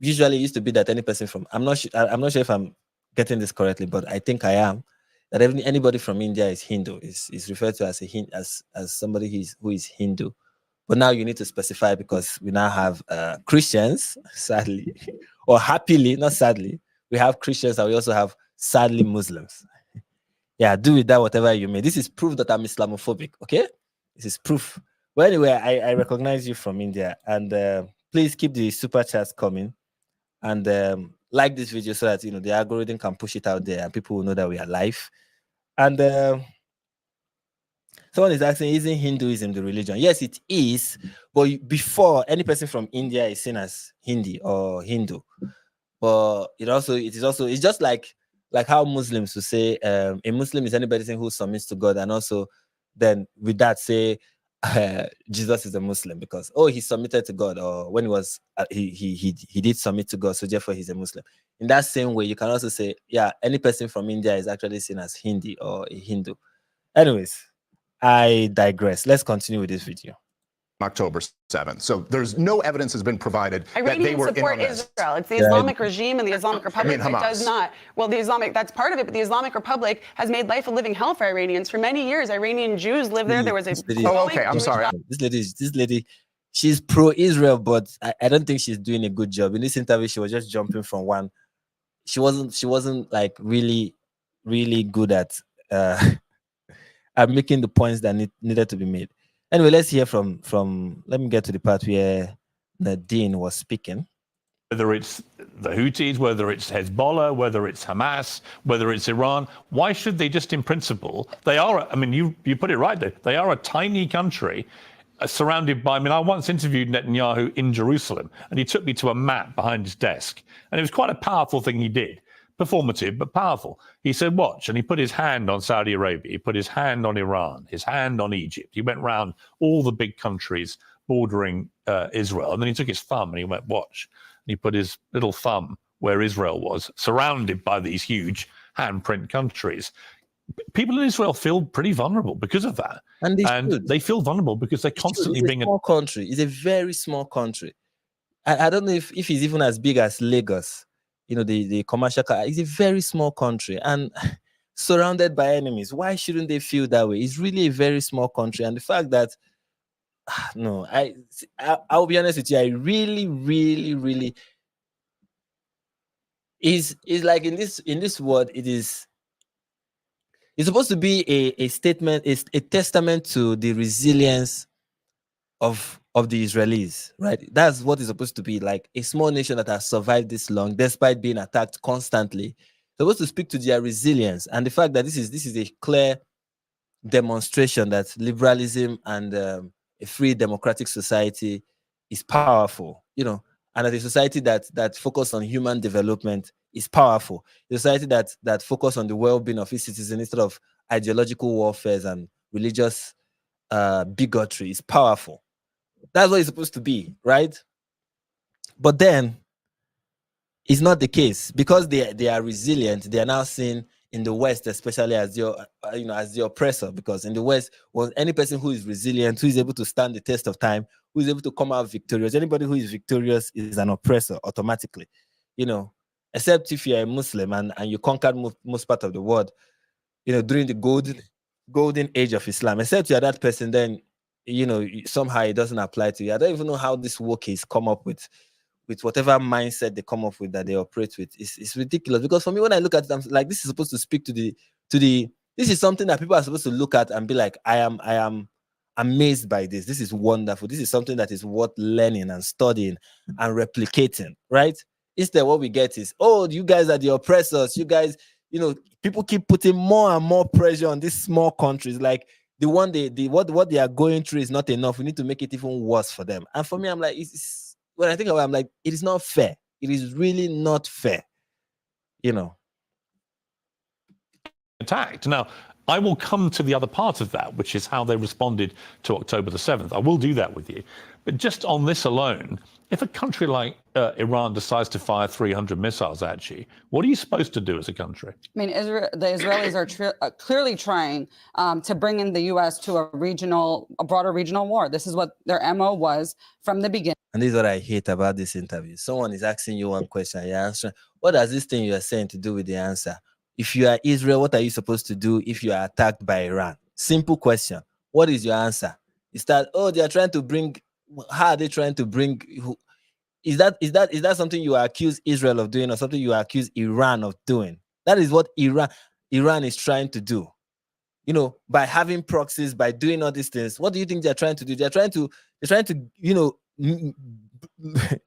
usually it used to be that any person from, I'm not sure if I'm getting this correctly, but I think I am, that anybody from India is Hindu, is referred to as as somebody who is Hindu. But now you need to specify, because we now have Christians, sadly, or happily, not sadly, we have Christians, and we also have, sadly, Muslims. Yeah, do with that whatever you may. This is proof that I'm Islamophobic, okay? This is proof. Well, anyway, I recognize you from India, and please keep the super chats coming, and like this video so that the algorithm can push it out there and people will know that we are live. And someone is asking, isn't Hinduism the religion? Yes, it is. But before, any person from India is seen as Hindi or Hindu. But it's just like how Muslims will say a Muslim is anybody who submits to God, and also then with that say Jesus is a Muslim because he submitted to God, or when he was he did submit to God, so therefore he's a Muslim. In that same way, you can also say any person from India is actually seen as Hindi or a Hindu. Anyways, I digress. Let's continue with this video. October 7th. So there's no evidence has been provided that they were support in on this. Israel. It's the Islamic regime and the Islamic Republic that does not. Well, that's part of it, but the Islamic Republic has made life a living hell for Iranians. For many years, Iranian Jews lived there. There was a I'm sorry. This lady, she's pro-Israel, but I don't think she's doing a good job. In this interview, she was just jumping from one. She wasn't like really, really good at making the points that needed to be made. Anyway, let's hear from. Let me get to the part where Nadine was speaking. Whether it's the Houthis, whether it's Hezbollah, whether it's Hamas, whether it's Iran, why should they just in principle? They are, I mean, you put it right there. They are a tiny country surrounded by, I once interviewed Netanyahu in Jerusalem, and he took me to a map behind his desk. And it was quite a powerful thing he did. Performative, but powerful. He said, watch, and he put his hand on Saudi Arabia, he put his hand on Iran, his hand on Egypt. He went round all the big countries bordering Israel, and then he took his thumb and he went, watch, and he put his little thumb where Israel was, surrounded by these huge handprint countries. People in Israel feel pretty vulnerable because of that. And they feel vulnerable because they're constantly being... It's a small country. It's a very small country. I don't know if it's even as big as Lagos. The commercial car is a very small country and surrounded by enemies. Why shouldn't they feel that way? It's really a very small country. And the fact that, no, I'll be honest with you, I really, really, really, is like in this world, it's supposed to be a statement, it's a testament to the resilience of the Israelis, right? That's what it's supposed to be, like a small nation that has survived this long despite being attacked constantly. It's supposed to speak to their resilience, and the fact that this is a clear demonstration that liberalism and a free democratic society is powerful, and that a society that focuses on human development is powerful. A society that focuses on the well-being of its citizens instead of ideological warfare and religious bigotry is powerful. That's what it's supposed to be, right? But then it's not the case because they are resilient. They are now seen in the West, especially as as the oppressor. Because in the West, any person who is resilient, who is able to stand the test of time, who is able to come out victorious, anybody who is victorious is an oppressor automatically. Except if you're a Muslim and you conquered most part of the world, during the golden age of Islam. Except you're that person, then somehow it doesn't apply to you. I don't even know how this wokies come up with whatever mindset they come up with that they operate with. It's ridiculous, because for me, when I look at it, I'm like, this is supposed to speak to the this is something that people are supposed to look at and be like, I am amazed by this. This is wonderful. This is something that is worth learning and studying and replicating, right? Instead, what we get is, oh, you guys are the oppressors. You guys, people keep putting more and more pressure on these small countries. Like what they are going through is not enough. We need to make it even worse for them. And for me, I'm like, when I think about it, I'm like, it is not fair. It is really not fair. Attacked. Now, I will come to the other part of that, which is how they responded to October the 7th. I will do that with you. But just on this alone, if a country like Iran decides to fire 300 missiles at you, what are you supposed to do as a country? I mean, the Israelis are clearly trying to bring in the U.S. to a broader regional war. This is what their MO was from the beginning. And this is what I hate about this interview. Someone is asking you one question, you're answering. What does this thing you are saying to do with the answer? If you are Israel, what are you supposed to do if you are attacked by Iran? Simple question. What is your answer? Is that, oh, they are trying to bring, how are they trying to bring, is that something you accuse Israel of doing, or something you accuse Iran of doing? That is what Iran is trying to do. By having proxies, by doing all these things. What do you think they're trying to do? They're trying to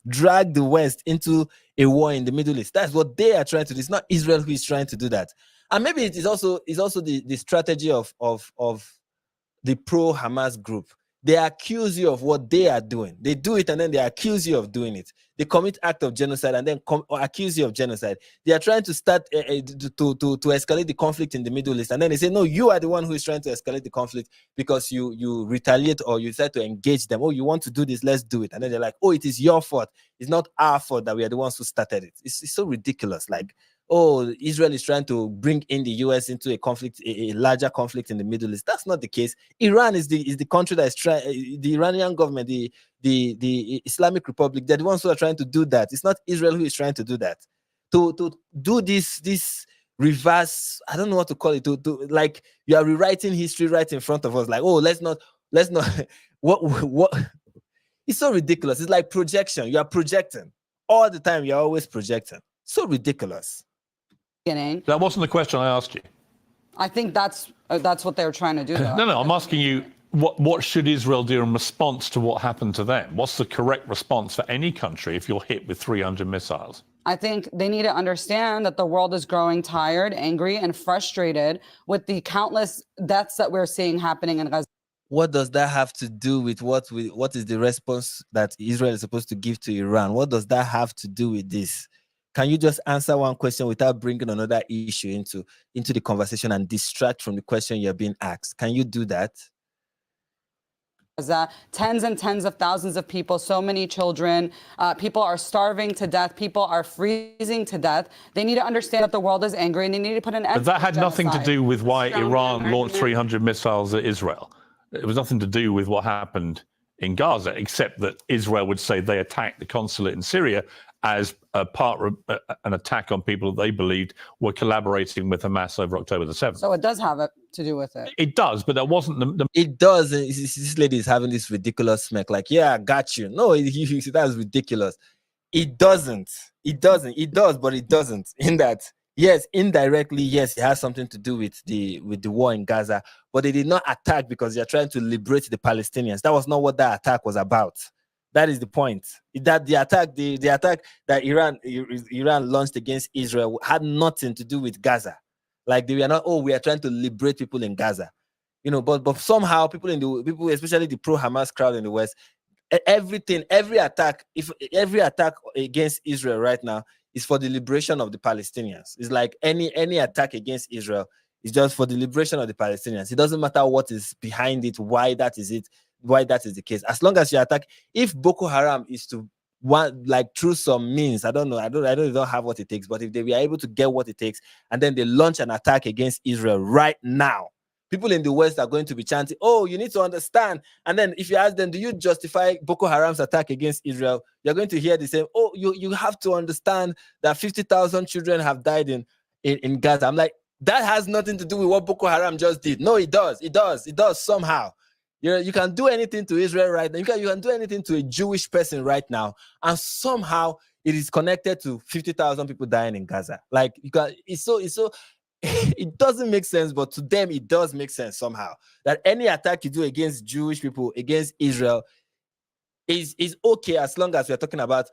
drag the West into a war in the Middle East. That's what they are trying to do. It's not Israel who is trying to do that. And maybe it is also the strategy of the pro-Hamas group. They accuse you of what they are doing. They do it and then they accuse you of doing it. They commit act of genocide and then accuse you of genocide. They are trying to start to escalate the conflict in the Middle East, and then they say, no, you are the one who is trying to escalate the conflict because you retaliate or you decide to engage them. Oh, you want to do this, let's do it. And then they're like, oh, it is your fault. It's not our fault that we are the ones who started it. It's so ridiculous. Like, oh, Israel is trying to bring in the US into a conflict, a larger conflict in the Middle East. That's not the case. Iran is the country that is trying, the Iranian government, the Islamic Republic, they're the ones who are trying to do that. It's not Israel who is trying to do that. To do this reverse, I don't know what to call it, to like you are rewriting history right in front of us. Like, oh, let's not what it's so ridiculous. It's like projection. You are projecting all the time. You're always projecting. So ridiculous. That wasn't the question I asked you. I think that's what they're trying to do. No, I'm asking you, what should Israel do in response to what happened to them? What's the correct response for any country if you're hit with 300 missiles? I think they need to understand that the world is growing tired, angry, and frustrated with the countless deaths that we're seeing happening in Gaza. What does that have to do with what is the response that Israel is supposed to give to Iran? What does that have to do with this? Can you just answer one question without bringing another issue into the conversation and distract from the question you're being asked? Can you do that? Tens and tens of thousands of people, so many children, people are starving to death, people are freezing to death. They need to understand that the world is angry and they need to put an end to that had nothing to do with why Iran launched 300 missiles at Israel. It was nothing to do with what happened in Gaza, except that Israel would say they attacked the consulate in Syria as a part of an attack on people that they believed were collaborating with Hamas over October the 7th. So it does have to do with it. It does, but that wasn't the... It does. This lady is having this ridiculous smirk, like, yeah, I got you. No, that's ridiculous. It doesn't. It doesn't. It does, but it doesn't. In that, yes, indirectly, yes, it has something to do with the war in Gaza, but they did not attack because they're trying to liberate the Palestinians. That was not what that attack was about. That is the point. That the attack that Iran launched against Israel had nothing to do with Gaza. Like they were not, oh, we are trying to liberate people in Gaza. But somehow people, especially the pro-Hamas crowd in the West, every attack against Israel right now is for the liberation of the Palestinians. It's like any attack against Israel is just for the liberation of the Palestinians. It doesn't matter what is behind it, why that is the case. As long as you attack, if Boko Haram is to through some means, I don't have what it takes, but if they were able to get what it takes and then they launch an attack against Israel right now, people in the West are going to be chanting, oh, you need to understand. And then if you ask them, do you justify Boko Haram's attack against Israel? You're going to hear the same, oh, you have to understand that 50,000 children have died in Gaza. I'm like, that has nothing to do with what Boko Haram just did. No, it does. It does somehow. You can do anything to Israel right now. You can do anything to a Jewish person right now, and somehow it is connected to 50,000 people dying in Gaza. Like it's so it doesn't make sense, but to them it does make sense somehow. That any attack you do against Jewish people, against Israel, is okay as long as we're talking about,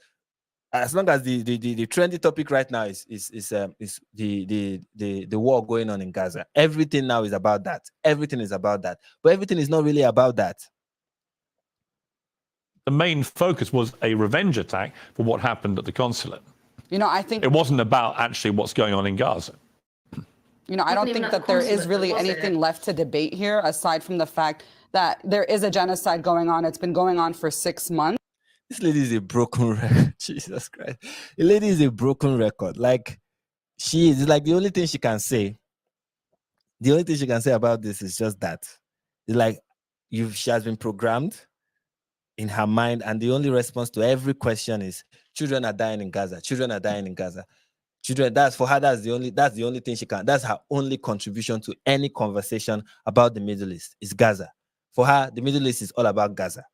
as long as the trendy topic right now is the war going on in Gaza. Everything now is about that. Everything is about that. But everything is not really about that. The main focus was a revenge attack for what happened at the consulate. You know, I think it wasn't about actually what's going on in Gaza. You know, I don't think that there is really anything left to debate here, aside from the fact that there is a genocide going on. It's been going on for 6 months. This lady is a broken record. Jesus Christ. The lady is a broken record. Like, she is like the only thing she can say. The only thing she can say about this is just that. It's like she has been programmed in her mind, and the only response to every question is children are dying in Gaza. Children are dying in Gaza. Children, that's for her, that's the only thing she can, that's her only contribution to any conversation about the Middle East is Gaza. For her, the Middle East is all about Gaza.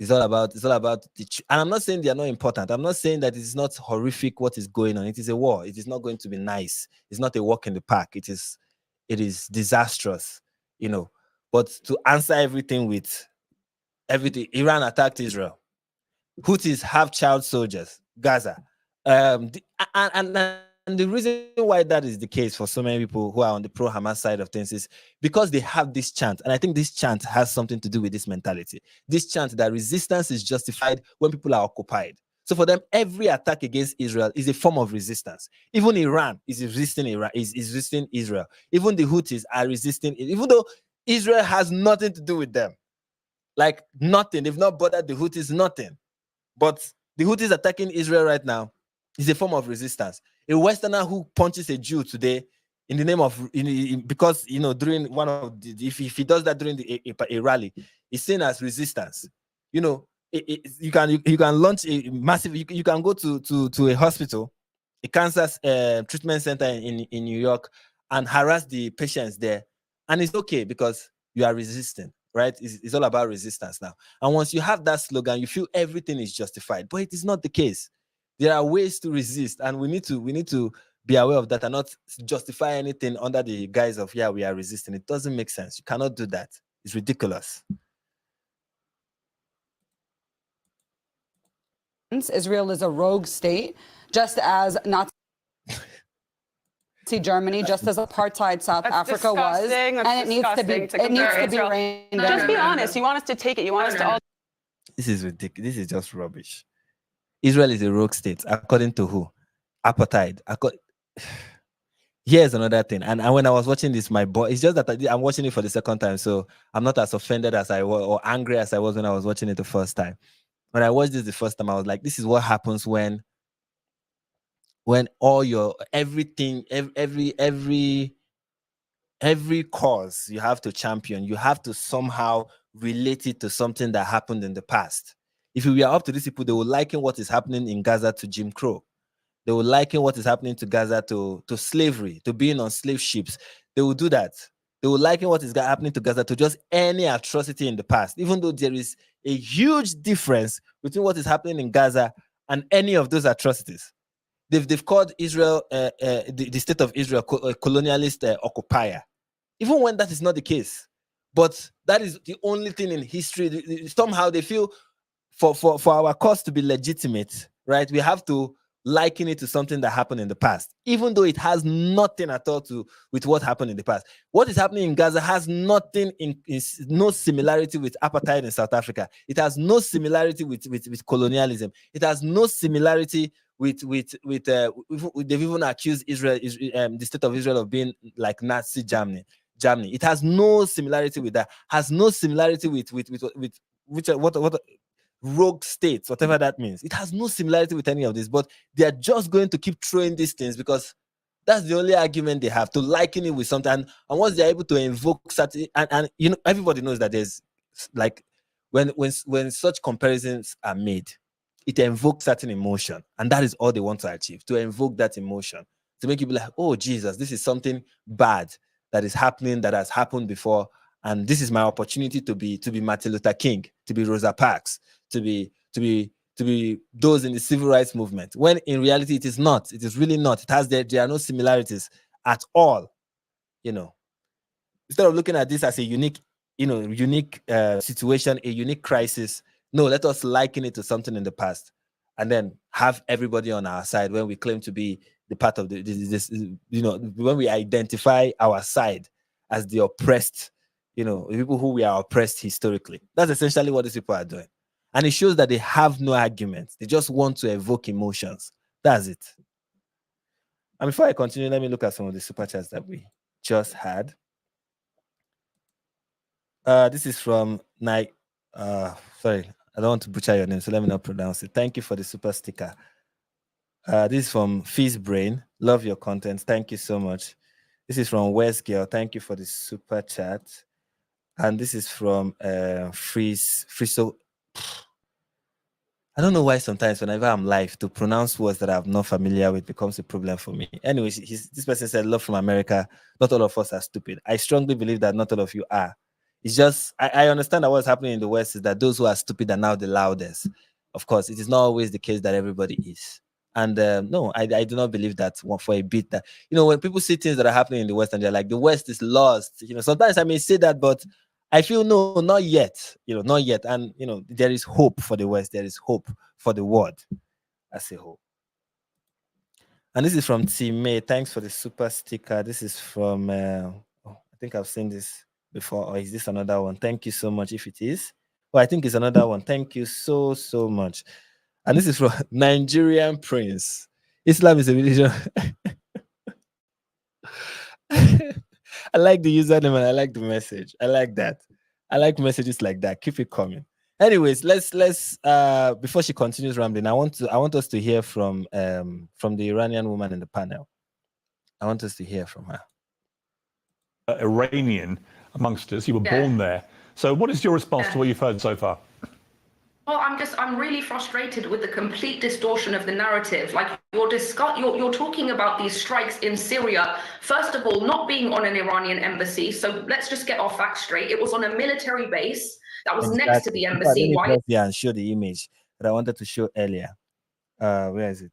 It's all about and I'm not saying they are not important. I'm not saying that it is not horrific what is going on. It is a war. It is not going to be nice. It's not a walk in the park. It is disastrous, you know. But to answer everything with everything, Iran attacked Israel. Houthis have child soldiers, Gaza. And the reason why that is the case for so many people who are on the pro-Hamas side of things is because they have this chant. And I think this chant has something to do with this mentality. This chant that resistance is justified when people are occupied. So for them, every attack against Israel is a form of resistance. Even Iran is resisting Israel. Even the Houthis are resisting it, even though Israel has nothing to do with them. Like nothing. They've not bothered the Houthis, nothing. But the Houthis attacking Israel right now is a form of resistance. A Westerner who punches a Jew today in the name of, because, you know, during one of the, if he does that during a rally, it's seen as resistance. You know, you can launch a massive, you can go to a hospital, a cancer treatment center in New York, and harass the patients there. And it's okay because you are resisting, right? It's all about resistance now. And once you have that slogan, you feel everything is justified, but it is not the case. There are ways to resist, and we need to be aware of that and not justify anything under the guise of, yeah, we are resisting. It doesn't make sense. You cannot do that. It's ridiculous. Israel is a rogue state, just as Nazi Germany, just as apartheid South Africa was, and it needs to be reined in. Just be honest. You want us to take it. You want us to all. This is ridiculous. This is just rubbish. Israel is a rogue state, according to who? Apartheid. Here's another thing. And when I was watching this, my boy, it's just that I'm watching it for the second time, so I'm not as offended as I was or angry as I was when I was watching it the first time. When I watched this the first time, I was like, this is what happens when all your everything, every cause you have to champion, you have to somehow relate it to something that happened in the past. If we are up to these people, they will liken what is happening in Gaza to Jim Crow. They will liken what is happening to Gaza to slavery, to being on slave ships. They will do that. They will liken what is happening to Gaza to just any atrocity in the past, even though there is a huge difference between what is happening in Gaza and any of those atrocities. They've called Israel, the state of Israel, a colonialist occupier, even when that is not the case. But that is the only thing in history. Somehow they feel for our cause to be legitimate, right? We have to liken it to something that happened in the past, even though it has nothing at all with what happened in the past. What is happening in Gaza has nothing no similarity with apartheid in South Africa. It has no similarity with colonialism. It has no similarity with they've even accused Israel, the state of Israel, of being like Nazi Germany. It has no similarity with that. Has no similarity with what rogue states, whatever that means. It has no similarity with any of this, but they are just going to keep throwing these things because that's the only argument they have, to liken it with something. And once they're able to invoke certain, and you know, everybody knows that there's like when such comparisons are made, it invokes certain emotion, and that is all they want to achieve, to invoke that emotion, to make you be like, oh Jesus, this is something bad that is happening, that has happened before, and this is my opportunity to be Martin Luther King, to be Rosa Parks, to be those in the civil rights movement. When in reality it is not. It is really not. There are no similarities at all. Instead of looking at this as a unique situation, a unique crisis, no, let us liken it to something in the past, and then have everybody on our side when we claim to be the part of this, when we identify our side as the oppressed, people who we are oppressed historically. That's essentially what these people are doing. And it shows that they have no arguments. They just want to evoke emotions. That's it. And before I continue, let me look at some of the super chats that we just had. This is from sorry, I don't want to butcher your name, so let me not pronounce it. Thank you for the super sticker. This is from Fizz Brain. Love your content. Thank you so much. This is from West Girl. Thank you for the super chat. And this is from Friso. I don't know why sometimes whenever I'm live, to pronounce words that I'm not familiar with becomes a problem for me. Anyways, this person said, love from America. Not all of us are stupid. I strongly believe that not all of you are. It's just, I understand that what's happening in the West is that those who are stupid are now the loudest. Of course, it is not always the case that everybody is. And no, I do not believe that for a bit. That, when people see things that are happening in the West and they're like, the West is lost. Sometimes I may say that, but I feel no, not yet. Not yet. And there is hope for the West. There is hope for the world as a whole. And this is from Team May. Thanks for the super sticker. This is from I think I've seen this before, or is this another one? Thank you so much if it is. Well, I think it's another one. Thank you so much. And this is from Nigerian Prince. Islam is a religion. I like the username and I like the message. I like that. I like messages like that. Keep it coming. Anyways, let's before she continues rambling, I want us to hear from the Iranian woman in the panel. I want us to hear from her. Iranian amongst us. You were born there. So what is your response to what you've heard so far? Well, I'm really frustrated with the complete distortion of the narrative. Like you're talking about these strikes in Syria, first of all, not being on an Iranian embassy. So let's just get our facts straight. It was on a military base that was next to the embassy. Yeah, and show the image that I wanted to show earlier. Where is it?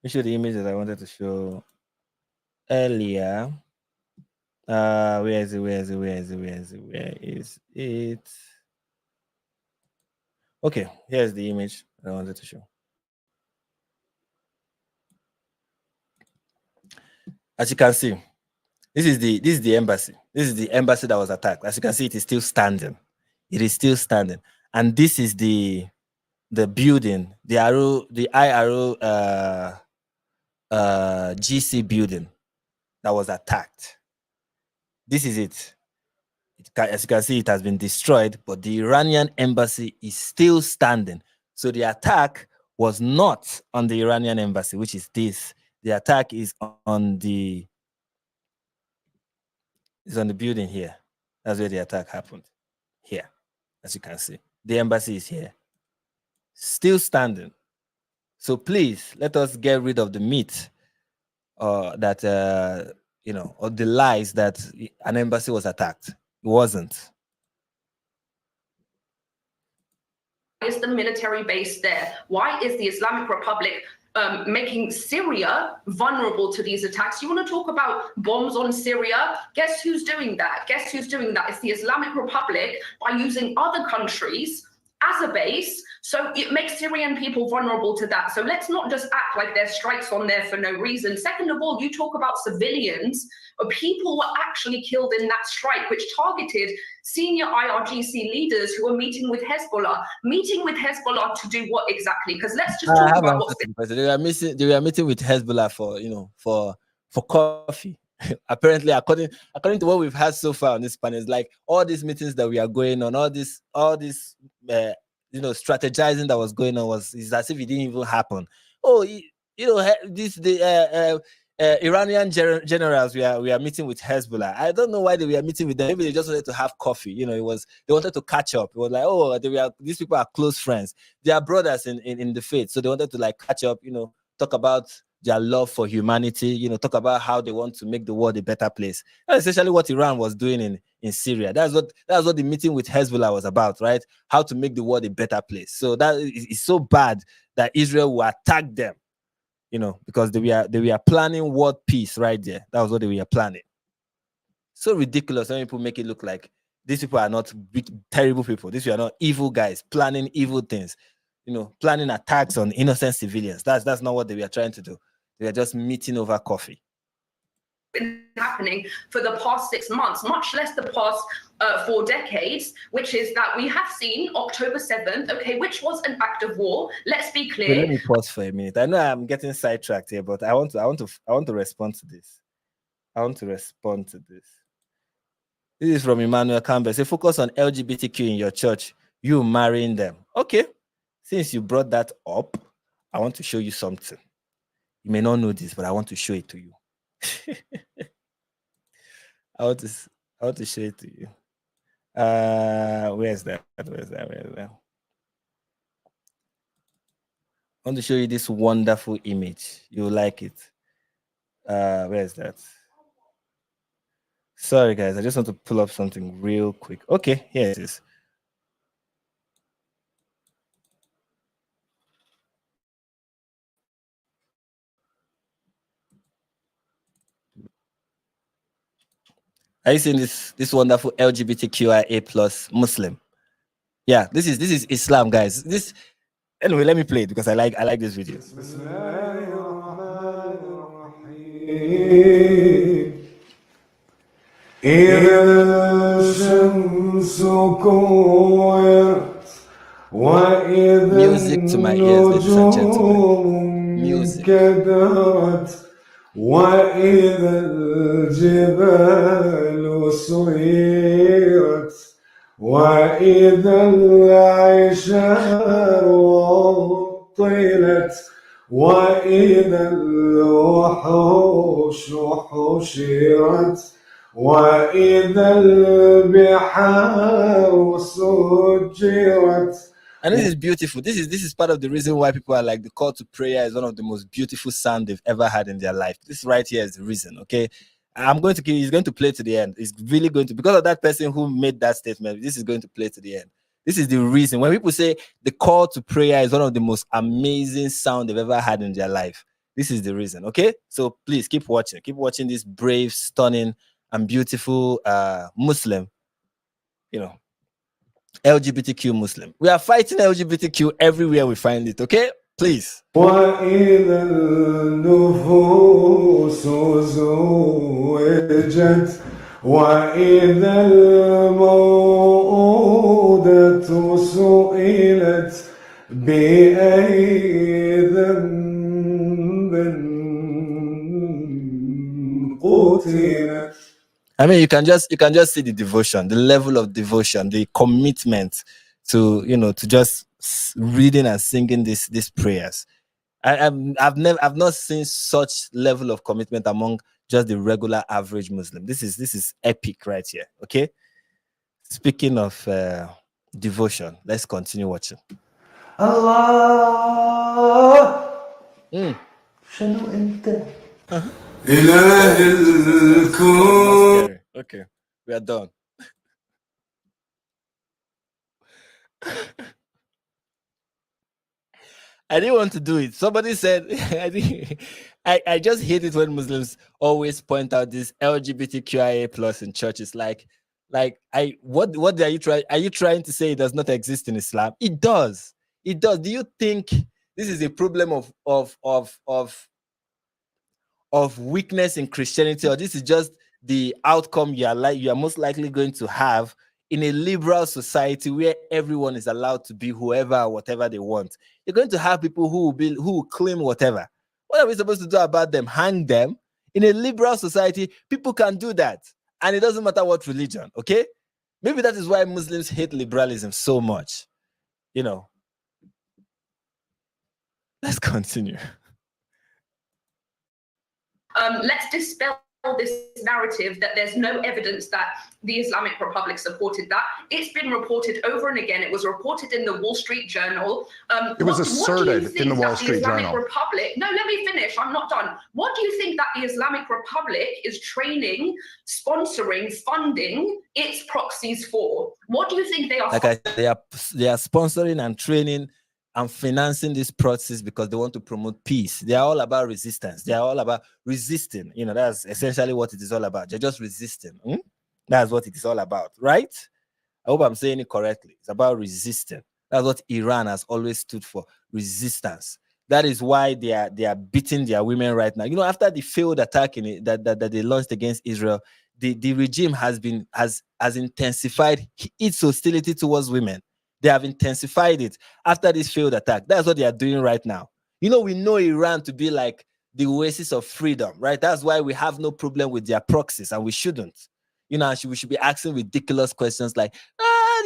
Let me show the image that I wanted to show earlier. Where is it? Okay, here's the image I wanted to show. As you can see, this is the embassy. This is the embassy that was attacked. As you can see, it is still standing. It is still standing. And this is the building, the IRGC building that was attacked. This is it. As you can see, it has been destroyed, but the Iranian embassy is still standing. So the attack was not on the Iranian embassy, which is this. The attack is on the building here. That's where the attack happened. Here, as you can see. The embassy is here. Still standing. So please, let us get rid of the myth that, or the lies that an embassy was attacked. It wasn't. Why is the military base there? Why is the Islamic Republic making Syria vulnerable to these attacks? You want to talk about bombs on Syria? Guess who's doing that? Guess who's doing that? It's the Islamic Republic by using other countries as a base. So it makes Syrian people vulnerable to that. So let's not just act like there's strikes on there for no reason. Second of all, you talk about civilians, but people were actually killed in that strike, which targeted senior IRGC leaders who were meeting with Hezbollah. Meeting with Hezbollah to do what exactly? Because let's just talk about what's... They were meeting with Hezbollah for coffee. Apparently, according to what we've had so far on this panel, it's like all these meetings that we are going on, all this strategizing that was going on is as if it didn't even happen. Iranian generals we are meeting with Hezbollah. I don't know why they were meeting with them. Maybe they just wanted to have coffee. They wanted to catch up. It was like, these people are close friends. They are brothers in the faith, so they wanted to catch up. Talk about their love for humanity, talk about how they want to make the world a better place. That's essentially what Iran was doing in Syria. That's what the meeting with Hezbollah was about, right? How to make the world a better place. So that is so bad that Israel will attack them, because they were planning world peace right there. That was what they were planning. So ridiculous when people make it look like these people are not terrible people. These are not evil guys planning evil things, planning attacks on innocent civilians. That's not what they were trying to do. They were just meeting over coffee. Been happening for the past 6 months, much less the past 4 decades, which is that we have seen October 7th, okay, which was an act of war. Let's be clear. Wait, let me pause for a minute. I know I'm getting sidetracked here, but I want to respond to this. This is from Emmanuel Campbell. Say, focus on LGBTQ in your church. You marrying them. Okay. Since you brought that up, I want to show you something. You may not know this, but I want to show it to you. I want to show it to you. Where's that? I want to show you this wonderful image. You'll like it. Where's that? Sorry, guys. I just want to pull up something real quick. Okay, here it is. Are you seeing this wonderful LGBTQIA plus Muslim? Yeah, this is Islam, guys. Anyway, let me play it because I like this video. Music to my ears, ladies and gentlemen. Music. وإذا الجبال سيرت وإذا العشار عطلت وإذا الوحوش حشرت وإذا البحار سجرت. And this is beautiful. This is part of the reason why people are like, the call to prayer is one of the most beautiful sound they've ever had in their life. This right here is the reason, okay? He's going to play to the end. It's really going to, because of that person who made that statement, this is going to play to the end. This is the reason. When people say the call to prayer is one of the most amazing sound they've ever had in their life, this is the reason, okay? So please keep watching. Keep watching this brave, stunning, and beautiful Muslim, LGBTQ Muslim. We are fighting LGBTQ everywhere we find it, okay? Please. وإذا النفوس زوجت وإذا الموءودة سئلت بأي ذنب قتلت. I mean, you can just see the devotion, the level of devotion, the commitment to to just reading and singing these prayers. I've not seen such level of commitment among just the regular average Muslim. This is epic right here. Okay. Speaking of devotion, let's continue watching. Allah. شنو أنت؟ إله الكون. Okay, we are done. I didn't want to do it. Somebody said, I just hate it when Muslims always point out this LGBTQIA plus in churches. What are you trying? Are you trying to say it does not exist in Islam? It does. It does. Do you think this is a problem of weakness in Christianity, or this is just the outcome you are most likely going to have in a liberal society where everyone is allowed to be whoever or whatever they want? You're going to have people who will claim whatever. What are we supposed to do about them? Hang them? In a liberal society, people can do that, and it doesn't matter what religion. Okay, maybe that is why Muslims hate liberalism so much. Let's continue. Let's dispel this narrative that there's no evidence that the Islamic Republic supported that. It's been reported over and again. It was reported in the Wall Street Journal. It was what do you asserted think in the Wall that Street Islamic Journal. Republic, no, let me finish. I'm not done. What do you think that the Islamic Republic is training, sponsoring, funding its proxies for? What do you think they are? Like I said, they are sponsoring and training and financing these proxies because they want to promote peace. They are all about resistance. They are all about resisting. You know, that's essentially what it is all about. They're just resisting. That's what it is all about, right? I hope I'm saying it correctly. It's about resisting. That's what Iran has always stood for, resistance. That is why they are beating their women right now. You know, after the failed attack that they launched against Israel, the regime has intensified its hostility towards women. They have intensified it after this failed attack. That's what they are doing right now. You know, we know Iran to be like the oasis of freedom, right? That's why we have no problem with their proxies, and we shouldn't. You know, we should be asking ridiculous questions like,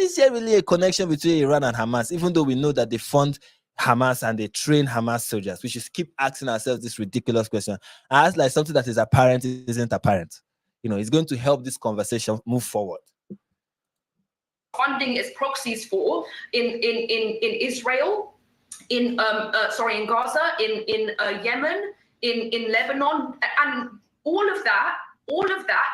is there really a connection between Iran and Hamas? Even though we know that they fund Hamas and they train Hamas soldiers, we should keep asking ourselves this ridiculous question. And ask like something that is apparent isn't apparent. You know, it's going to help this conversation move forward. Funding its proxies for in Israel, in Gaza, in Yemen, in Lebanon, and all of that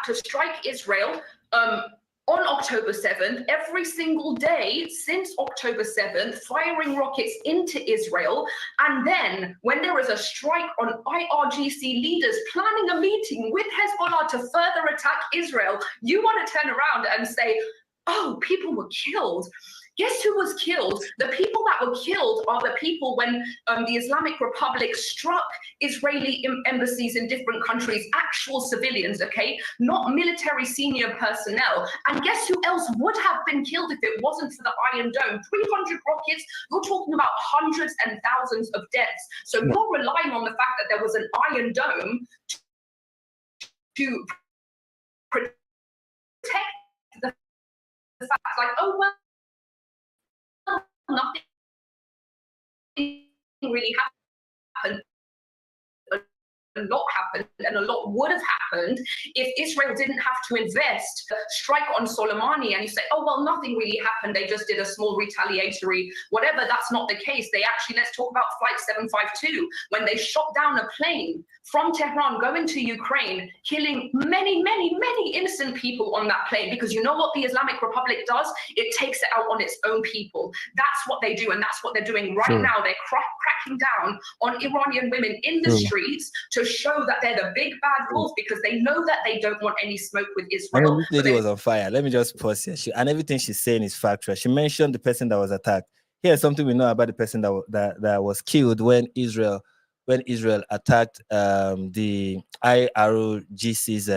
to strike Israel on October 7th, every single day since October 7th, firing rockets into Israel. And then when there is a strike on IRGC leaders planning a meeting with Hezbollah to further attack Israel, you want to turn around and say, oh, people were killed. Guess who was killed? The people that were killed are the people when the Islamic Republic struck Israeli embassies in different countries, actual civilians, okay? Not military senior personnel. And guess who else would have been killed if it wasn't for the Iron Dome? 300 rockets, you're talking about hundreds and thousands of deaths. So you're relying on the fact that there was an Iron Dome to protect the fact, like, oh, well, nothing really happened. A lot happened, and a lot would have happened if Israel didn't have to invest, strike on Soleimani, and you say, oh, well, nothing really happened. They just did a small retaliatory, whatever. That's not the case. They actually, let's talk about Flight 752, when they shot down a plane from Tehran going to Ukraine, killing many, many, many innocent people on that plane. Because you know what the Islamic Republic does? It takes it out on its own people. That's what they do, and that's what they're doing right now. They're cracking down on Iranian women in the streets to show that they're the big bad wolf, because they know that they don't want any smoke with Israel. This lady was on fire. Let me just pause here. And everything she's saying is factual. She mentioned the person that was attacked. Here's something we know about the person that was killed when Israel attacked the IRGC's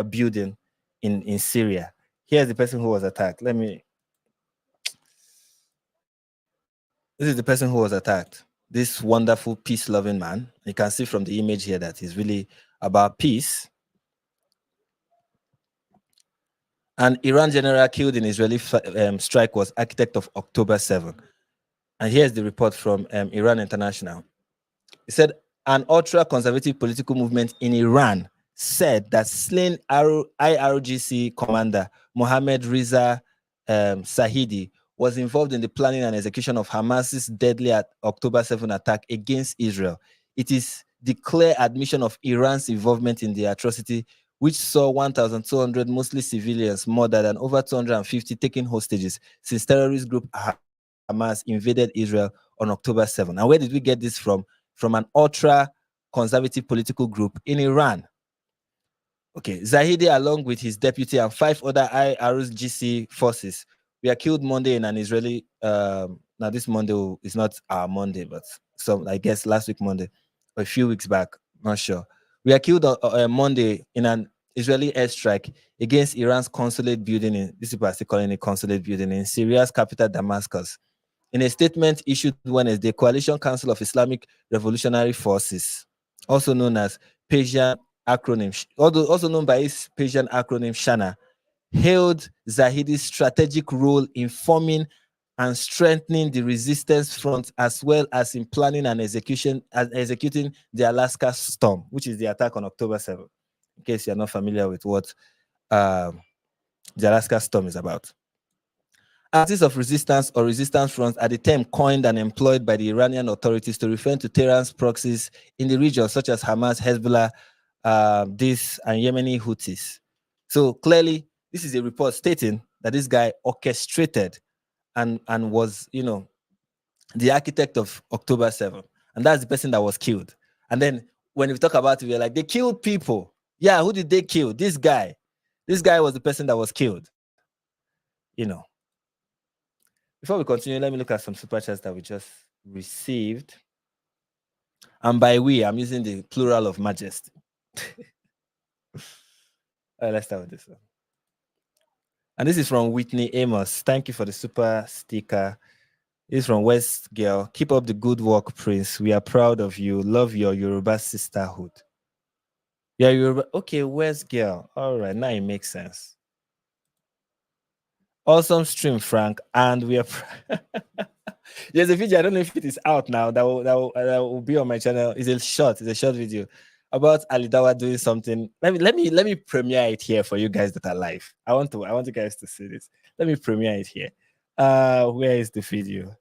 building in Syria. Here's the person who was attacked. This is the person who was attacked. This wonderful peace-loving man. You can see from the image here that he's really about peace. An Iran general killed in Israeli strike was architect of October 7. And here's the report from Iran International. It said an ultra-conservative political movement in Iran said that slain IRGC commander Mohammed Reza Sahidi was involved in the planning and execution of Hamas's deadly October 7 attack against Israel. It is the clear admission of Iran's involvement in the atrocity, which saw 1,200 mostly civilians murdered and over 250 taken hostages since terrorist group Hamas invaded Israel on October 7. And where did we get this from? From an ultra-conservative political group in Iran. Okay, Zahidi, along with his deputy and 5 other IRGC forces, were killed Monday in an Israeli. Now this Monday is not our Monday, but some, I guess, last week Monday, or a few weeks back, not sure. We are killed on Monday in an Israeli airstrike against Iran's consulate building in, this people are still calling it consulate building in Syria's capital Damascus. In a statement issued Wednesday, Coalition Council of Islamic Revolutionary Forces, also known as Persian acronym, also known by its Persian acronym Shana, hailed Zahidi's strategic role in forming and strengthening the resistance front, as well as in planning and executing the Alaska storm, which is the attack on October 7. in case you're not familiar with what the Alaska storm is about. Axis of resistance or resistance fronts are the term coined and employed by the Iranian authorities to refer to Tehran's proxies in the region, such as Hamas, Hezbollah, and Yemeni Houthis. So clearly, this is a report stating that this guy orchestrated and was, the architect of October 7th. And that's the person that was killed. And then when we talk about it, we're like, they killed people. Yeah, who did they kill? This guy. This guy was the person that was killed. Before we continue, let me look at some super chats that we just received. And by we, I'm using the plural of majesty. All right, let's start with this one. And this is from Whitney Amos. Thank you for the super sticker. This is from West Girl. Keep up the good work, Prince. We are proud of you. Love your Yoruba sisterhood. Yeah, Yoruba. Okay, West Girl. All right, now it makes sense. Awesome stream, Frank. And we are. There's a video. I don't know if it is out now. That will be on my channel. It's a short video about Alidawa doing something. Let me premiere it here for you guys that are live. I want you guys to see this. Let me premiere it here. Where is the video?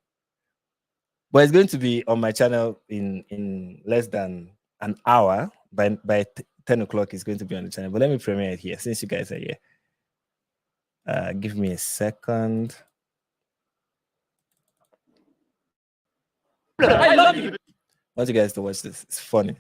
But it's going to be on my channel in less than an hour. By 10 o'clock, it's going to be on the channel. But let me premiere it here since you guys are here. Give me a second. I love you. I want you guys to watch this. It's funny.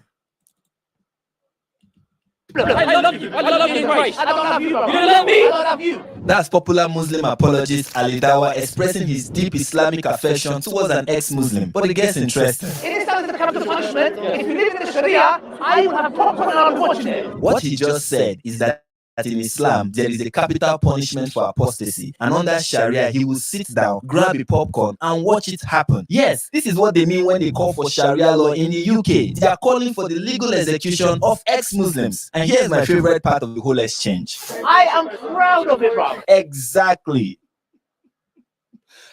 I love you. I love you in Christ. I don't love you. You don't love me. I don't love you. That's popular Muslim apologist Ali Dawa expressing his deep Islamic affection towards an ex-Muslim. But it gets interesting. It is time to come to punishment. If you live in the Sharia, I would have proper and unfortunate. What he just said is that in Islam, there is a capital punishment for apostasy, and under Sharia, he will sit down, grab a popcorn, and watch it happen. Yes, this is what they mean when they call for Sharia law in the UK. They are calling for the legal execution of ex-Muslims. And here's my favorite part of the whole exchange. I am proud of it, bro. Exactly.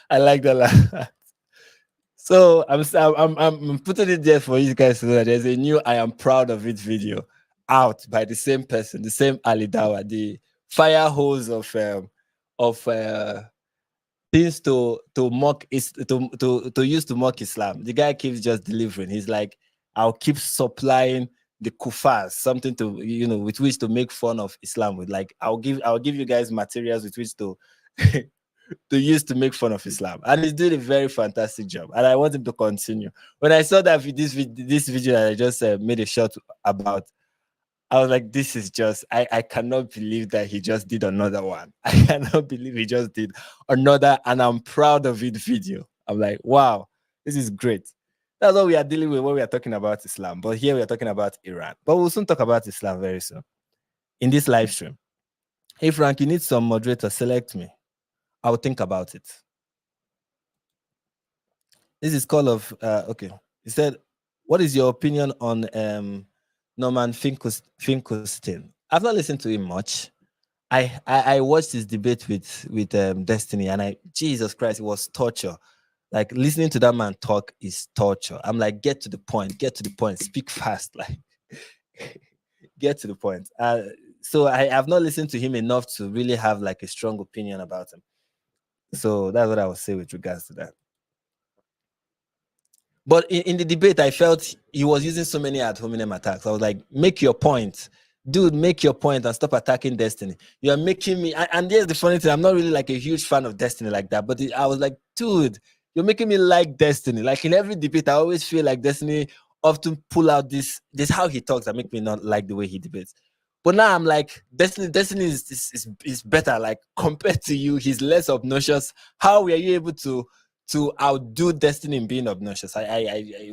I like that. So I'm putting it there for you guys so that there's a new "I am proud of it" video out by the same person, the same Ali Dawa, the fire hose of things to mock is to use to mock Islam. The guy keeps just delivering. He's like, I'll keep supplying the kufars something to with which to make fun of Islam with. Like I'll give you guys materials with which to to use to make fun of Islam, and he's doing a very fantastic job. And I want him to continue. When I saw that this video that I just made a shot about, I was like, this is just, I cannot believe that he just did another one. I cannot believe he just did another, and I'm proud of it video. I'm like, wow, this is great. That's what we are dealing with when we are talking about Islam. But here we are talking about Iran. But we'll soon talk about Islam very soon in this live stream. Hey, Frank, you need some moderator. Select me. I'll think about it. This is call of, okay. He said, what is your opinion on Norman Finkelstein? I've not listened to him much. I watched his debate with Destiny, and Jesus Christ, it was torture. Like listening to that man talk is torture. I'm like, get to the point, speak fast, like get to the point. So I have not listened to him enough to really have like a strong opinion about him. So that's what I would say with regards to that. But in the debate, I felt he was using so many ad hominem attacks. I was like, make your point. Dude, make your point and stop attacking Destiny. You are making me... And here's the funny thing. I'm not really like a huge fan of Destiny like that. But I was like, dude, you're making me like Destiny. Like in every debate, I always feel like Destiny often pull out this how he talks that make me not like the way he debates. But now I'm like, Destiny is better. Like compared to you, he's less obnoxious. How were you able to outdo Destiny in being obnoxious? It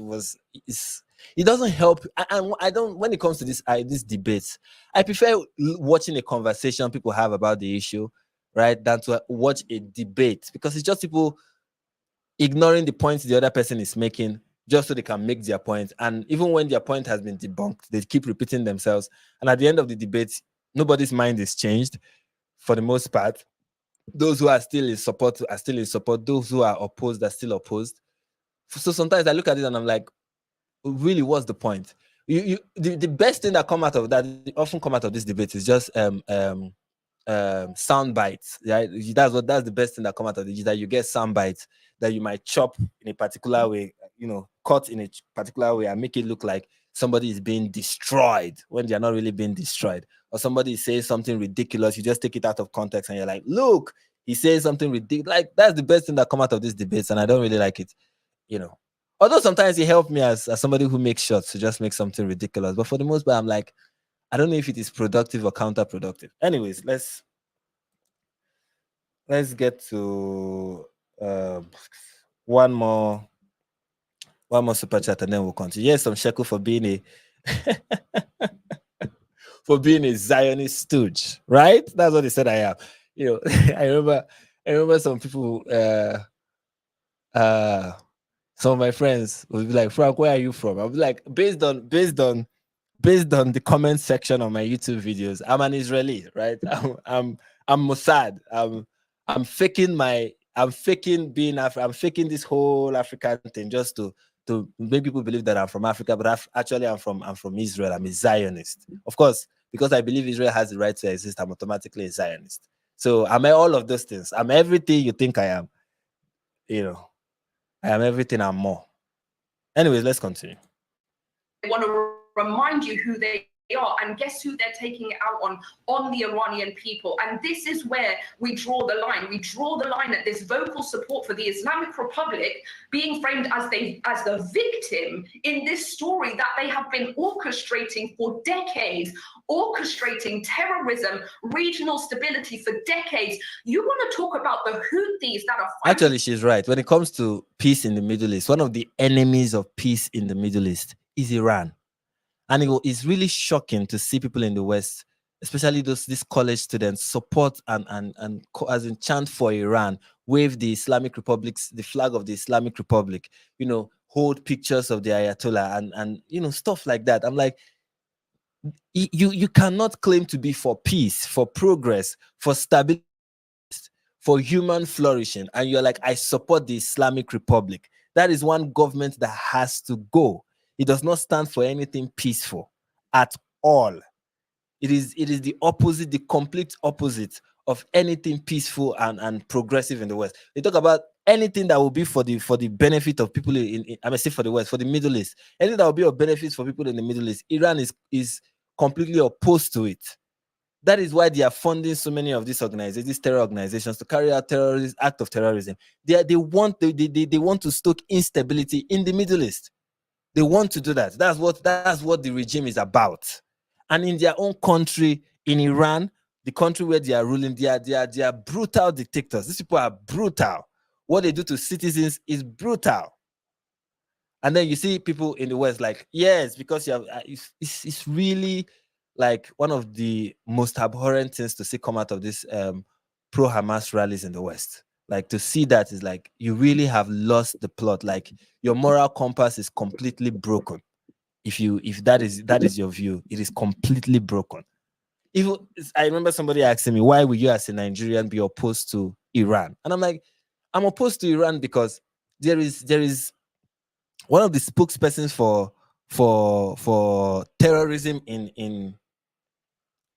doesn't help. I don't, when it comes to this debates, I prefer watching a conversation people have about the issue, right, than to watch a debate, because it's just people ignoring the points the other person is making just so they can make their point. And even when their point has been debunked, they keep repeating themselves. And at the end of the debate, nobody's mind is changed for the most part. Those who are still in support are still in support. Those who are opposed are still opposed. So sometimes I look at it and I'm like, really, what's the point? the best thing that often come out of this debate is just sound bites. Yeah, that's the best thing that come out of it, is that you get sound bites that you might chop in a particular way, cut in a particular way and make it look like somebody is being destroyed when they are not really being destroyed, or somebody says something ridiculous. You just take it out of context and you're like, look, he says something ridiculous. Like, that's the best thing that come out of these debates, and I don't really like it. Although sometimes it helped me as somebody who makes shots to just make something ridiculous, but for the most part, I'm like, I don't know if it is productive or counterproductive. Anyways, let's get to one more super chat and then we'll continue. Yes, some shekel for being a Zionist stooge, right? That's what they said I am. I remember some people, some of my friends would be like, Frank, where are you from? I'll be like, based on the comment section on my YouTube videos, I'm an Israeli, right? I'm Mossad. I'm faking this whole African thing just to make people believe that I'm from Africa, but actually I'm from Israel. I'm a Zionist. Of course, because I believe Israel has the right to exist, I'm automatically a Zionist. So I'm all of those things. I'm everything you think I am. I am everything and more. Anyways, let's continue. I want to remind you who they are, and guess who they're taking it out on the Iranian people. And this is where we draw the line. We draw the line at this vocal support for the Islamic Republic being framed as the victim in this story that they have been orchestrating for decades, orchestrating terrorism, regional stability for decades. You want to talk about the Houthis that are fighting? Actually, she's right. When it comes to peace in the Middle East, one of the enemies of peace in the Middle East is Iran. And it's really shocking to see people in the West, especially these college students, support and as in chant for Iran, wave the Islamic Republic's, the flag of the Islamic Republic, hold pictures of the Ayatollah and stuff like that. I'm like, you cannot claim to be for peace, for progress, for stability, for human flourishing, and you're like, I support the Islamic Republic. That is one government that has to go. It does not stand for anything peaceful at all. It is the opposite, the complete opposite of anything peaceful and progressive in the West. They talk about anything that will be for the benefit of people for the West, for the Middle East. Anything that will be of benefit for people in the Middle East. Iran is completely opposed to it. That is why they are funding so many of these organizations, these terror organizations, to carry out terrorist act of terrorism. They want to stoke instability in the Middle East. They want to do that. That's what the regime is about. And in their own country, in Iran, the country where they are ruling, they are brutal dictators. These people are brutal. What they do to citizens is brutal. And then you see people in the West like, yes, because you have, it's really like one of the most abhorrent things to see come out of this pro-Hamas rallies in the West. Like, to see that is like, you really have lost the plot. Like, your moral compass is completely broken. If that is your view, it is completely broken. I remember somebody asking me, why would you as a Nigerian be opposed to Iran? And I'm like, I'm opposed to Iran because there is one of the spokespersons for terrorism in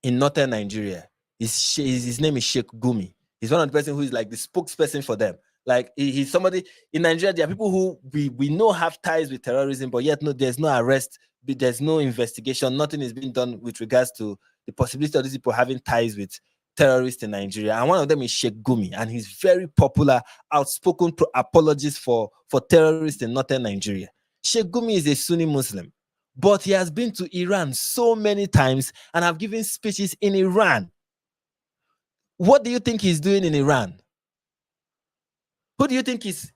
northern Nigeria. His name is Sheikh Gumi. He's one of the person who is like the spokesperson for them. Like, he's somebody in Nigeria. There are people who we know have ties with terrorism, but yet there's no arrest, there's no investigation, nothing is being done with regards to the possibility of these people having ties with terrorists in Nigeria. And one of them is Sheikh Gumi, and he's very popular, outspoken apologist for terrorists in northern Nigeria. Sheikh Gumi is a Sunni Muslim, but he has been to Iran so many times and have given speeches in Iran. What do you think he's doing in Iran? Who do you think is...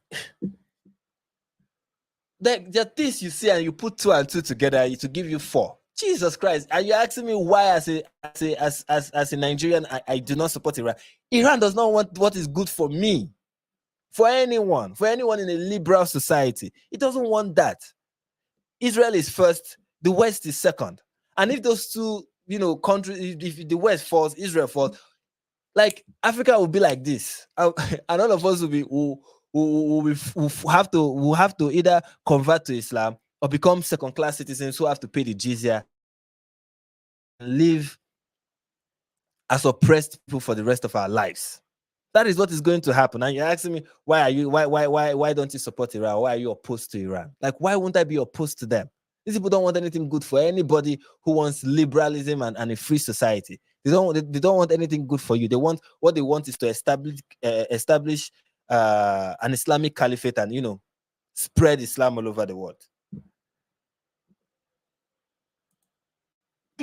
There are things you see and you put 2 and 2 together to give you 4. Jesus Christ. Are you asking me why as a Nigerian I do not support Iran? Iran does not want what is good for me. For anyone in a liberal society. It doesn't want that. Israel is first, the West is second. And if those two, countries, if the West falls, Israel falls, like, Africa will be like this. And all of us will have to either convert to Islam or become second-class citizens who have to pay the jizya and live as oppressed people for the rest of our lives. That is what is going to happen. And you're asking me, why don't you support Iran? Why are you opposed to Iran? Like, why won't I be opposed to them? These people don't want anything good for anybody who wants liberalism and a free society. They don't want anything good for you. What they want is to establish an Islamic caliphate and, you know, spread Islam all over the world.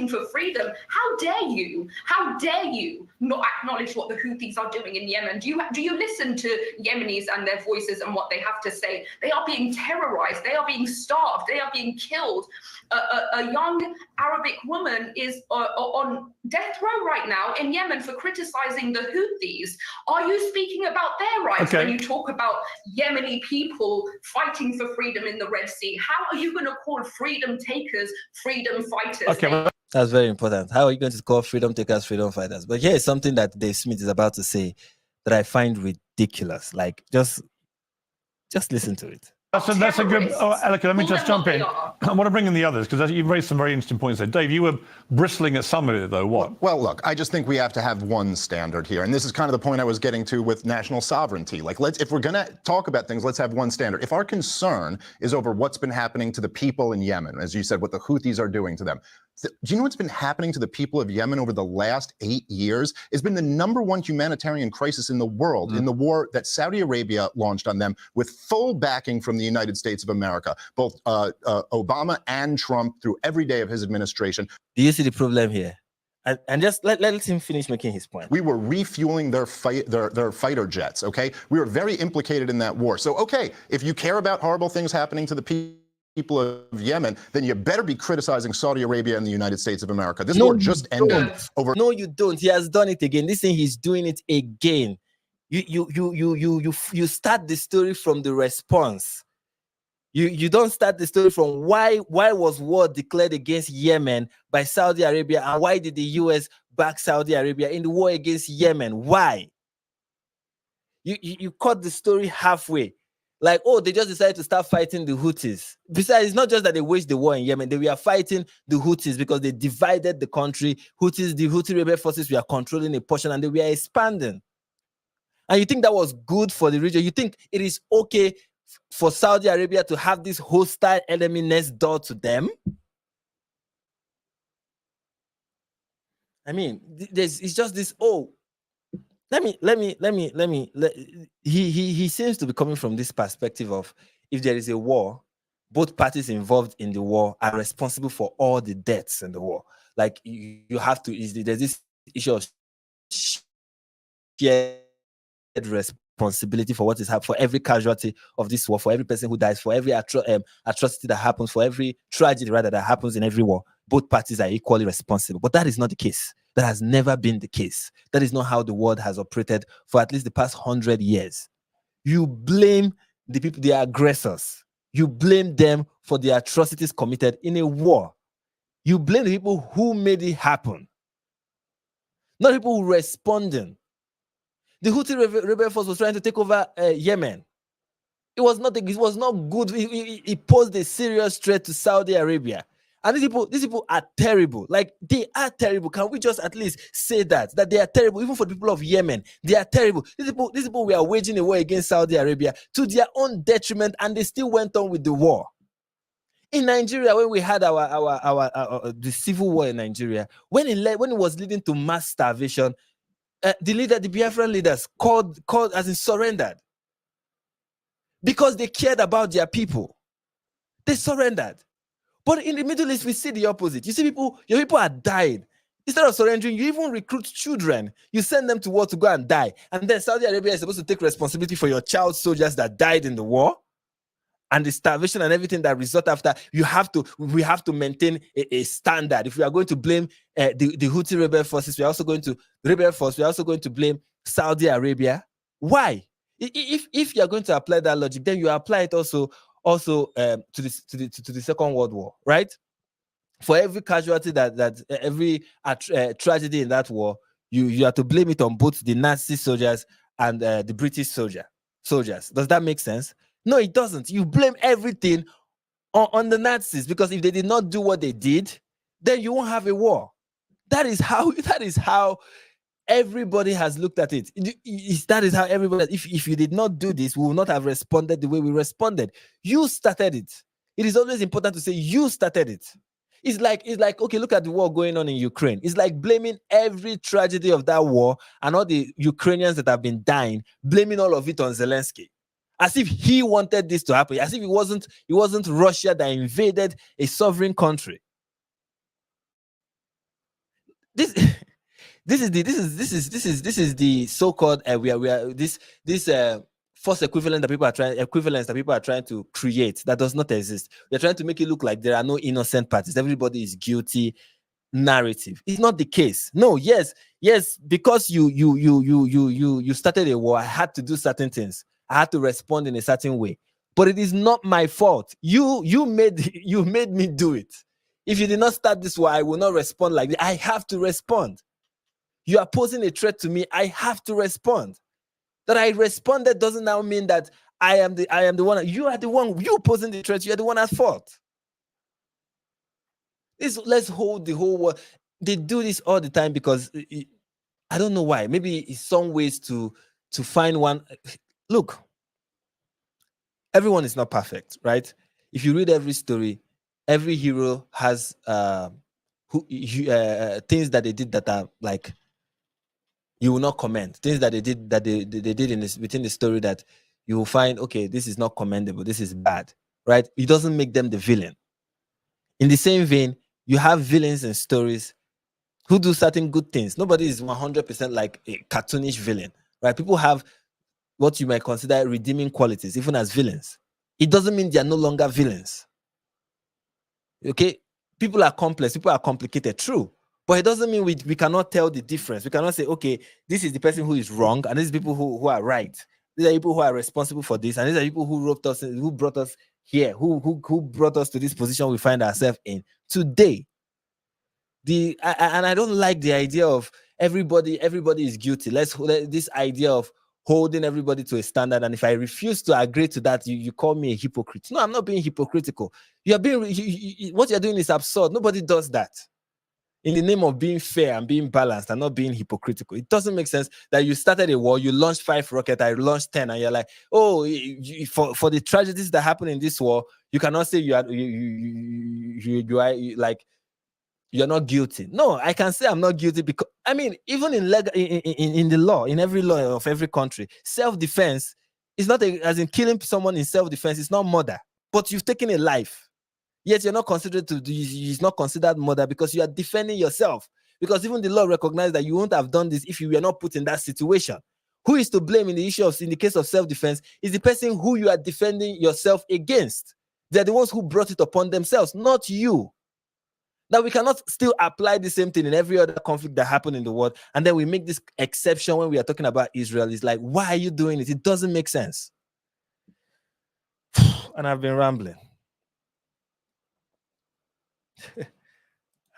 For freedom. How dare you? How dare you not acknowledge what the Houthis are doing in Yemen? Do you listen to Yemenis and their voices and what they have to say? They are being terrorized. They are being starved. They are being killed. A young Arabic woman is on death row right now in Yemen for criticizing the Houthis. Are you speaking about their rights when you talk about Yemeni people fighting for freedom in the Red Sea? How are you going to call freedom takers freedom fighters? Okay. That's very important. How are you going to call freedom takers freedom fighters? But here is something that Dave Smith is about to say that I find ridiculous. Like, just listen to it. That's a good. Oh, Elika, let me just jump in. I want to bring in the others because you've raised some very interesting points there. Dave, you were bristling at some of it, though. What? Well, look, I just think we have to have one standard here, and this is kind of the point I was getting to with national sovereignty. Like, if we're going to talk about things, let's have one standard. If our concern is over what's been happening to the people in Yemen, as you said, what the Houthis are doing to them, do you know what's been happening to the people of Yemen over the last 8 years? It's been the #1 humanitarian crisis in the world, in the war that Saudi Arabia launched on them with full backing from the United States of America, both Obama and Trump through every day of his administration. Do you see the problem here? And just let him finish making his point. We were refueling their fighter jets, okay? We were very implicated in that war. So, okay, if you care about horrible things happening to the people of Yemen, then you better be criticizing Saudi Arabia and the United States of America. This war just ended over. No, you don't. He has done it again. Listen, he's doing it again. You start the story from the response. You don't start the story from why was war declared against Yemen by Saudi Arabia, and why did the US back Saudi Arabia in the war against Yemen? Why? You cut the story halfway. Like, oh, they just decided to start fighting the Houthis. Besides, it's not just that they waged the war in Yemen. They were fighting the Houthis because they divided the country. The Houthi rebel forces were controlling a portion and they were expanding. And you think that was good for the region? You think it is okay for Saudi Arabia to have this hostile enemy next door to them? I mean, it's just this, he seems to be coming from this perspective of, if there is a war, both parties involved in the war are responsible for all the deaths in the war. Like, you have to, there's this issue of shared responsibility for what is happening, for every casualty of this war, for every person who dies, for every atrocity that happens, for every tragedy rather that happens in every war. Both parties are equally responsible. But that is not the case. That has never been the case. That is not how the world has operated for at least the past 100 years. You blame the people, the aggressors. You blame them for the atrocities committed in a war. You blame the people who made it happen, not people who responded. The Houthi rebel force was trying to take over Yemen. It was not good. It posed a serious threat to Saudi Arabia. And these people are terrible. Like, they are terrible. Can we just at least say that they are terrible? Even for the people of Yemen, they are terrible. These people were waging a war against Saudi Arabia to their own detriment, and they still went on with the war. In Nigeria, when we had the civil war in Nigeria, when it was leading to mass starvation, the Biafran leaders called as in surrendered because they cared about their people. They surrendered. But in the Middle East, we see the opposite. You see your people are dying. Instead of surrendering, you even recruit children. You send them to war to go and die. And then Saudi Arabia is supposed to take responsibility for your child soldiers that died in the war and the starvation and everything that result after. We have to maintain a standard. If we are going to blame the Houthi rebel forces, we're also going to blame Saudi Arabia. Why? If you're going to apply that logic, then you apply it also to the Second World War, right? For every casualty every tragedy in that war, you have to blame it on both the Nazi soldiers and the British soldiers. Does that make sense? No, it doesn't. You blame everything on the Nazis, because if they did not do what they did, then you won't have a war. That is how everybody has looked at it. That is how everybody, if you did not do this, we will not have responded the way we responded. You started it. It is always important to say you started it. It's like, okay, look at the war going on in Ukraine. It's like blaming every tragedy of that war and all the Ukrainians that have been dying, blaming all of it on Zelensky. As if he wanted this to happen, as if it wasn't Russia that invaded a sovereign country. This is the so-called false equivalence that people are trying to create that does not exist. They're trying to make it look like there are no innocent parties. Everybody is guilty narrative. It's not the case. No, yes, because you started a war, I had to do certain things. I had to respond in a certain way. But it is not my fault. You made me do it. If you did not start this war, I will not respond like that. I have to respond. You are posing a threat to me. I have to respond. That I responded doesn't now mean that I am the one. You are the one. You posing the threat. You are the one at fault. Let's hold the whole world. They do this all the time because I don't know why. Maybe it's some ways to find one. Look, everyone is not perfect, right? If you read every story, every hero has things that they did that are like you will not comment. Things that they did within the story that you will find, okay, this is not commendable, this is bad, right? It doesn't make them the villain. In the same vein, you have villains in stories who do certain good things. Nobody is 100% like a cartoonish villain, right? People have what you might consider redeeming qualities, even as villains. It doesn't mean they are no longer villains. Okay? People are complex, people are complicated, true. But it doesn't mean we cannot tell the difference. We cannot say, okay, this is the person who is wrong, and these are people who are right. These are people who are responsible for this, and these are people who brought us here, who brought us to this position we find ourselves in today. And I don't like the idea of everybody is guilty. This idea of holding everybody to a standard, and if I refuse to agree to that, you call me a hypocrite. No, I'm not being hypocritical. What you're doing is absurd. Nobody does that. In the name of being fair and being balanced and not being hypocritical. It doesn't make sense that you started a war, you launched 5 rockets, I launched 10, and you're like, oh, for the tragedies that happen in this war, you cannot say you're not guilty. No, I can say I'm not guilty because, I mean, even in the law, in every law of every country, self-defense is not as in killing someone in self-defense, it's not murder, but you've taken a life. Yet you're not considered it's not considered murder because you are defending yourself. Because even the law recognizes that you won't have done this if you were not put in that situation. Who is to blame in the case of self-defense is the person who you are defending yourself against. They're the ones who brought it upon themselves, not you. Now, we cannot still apply the same thing in every other conflict that happened in the world, and then we make this exception when we are talking about Israel. It's like, why are you doing it? It doesn't make sense. And I've been rambling.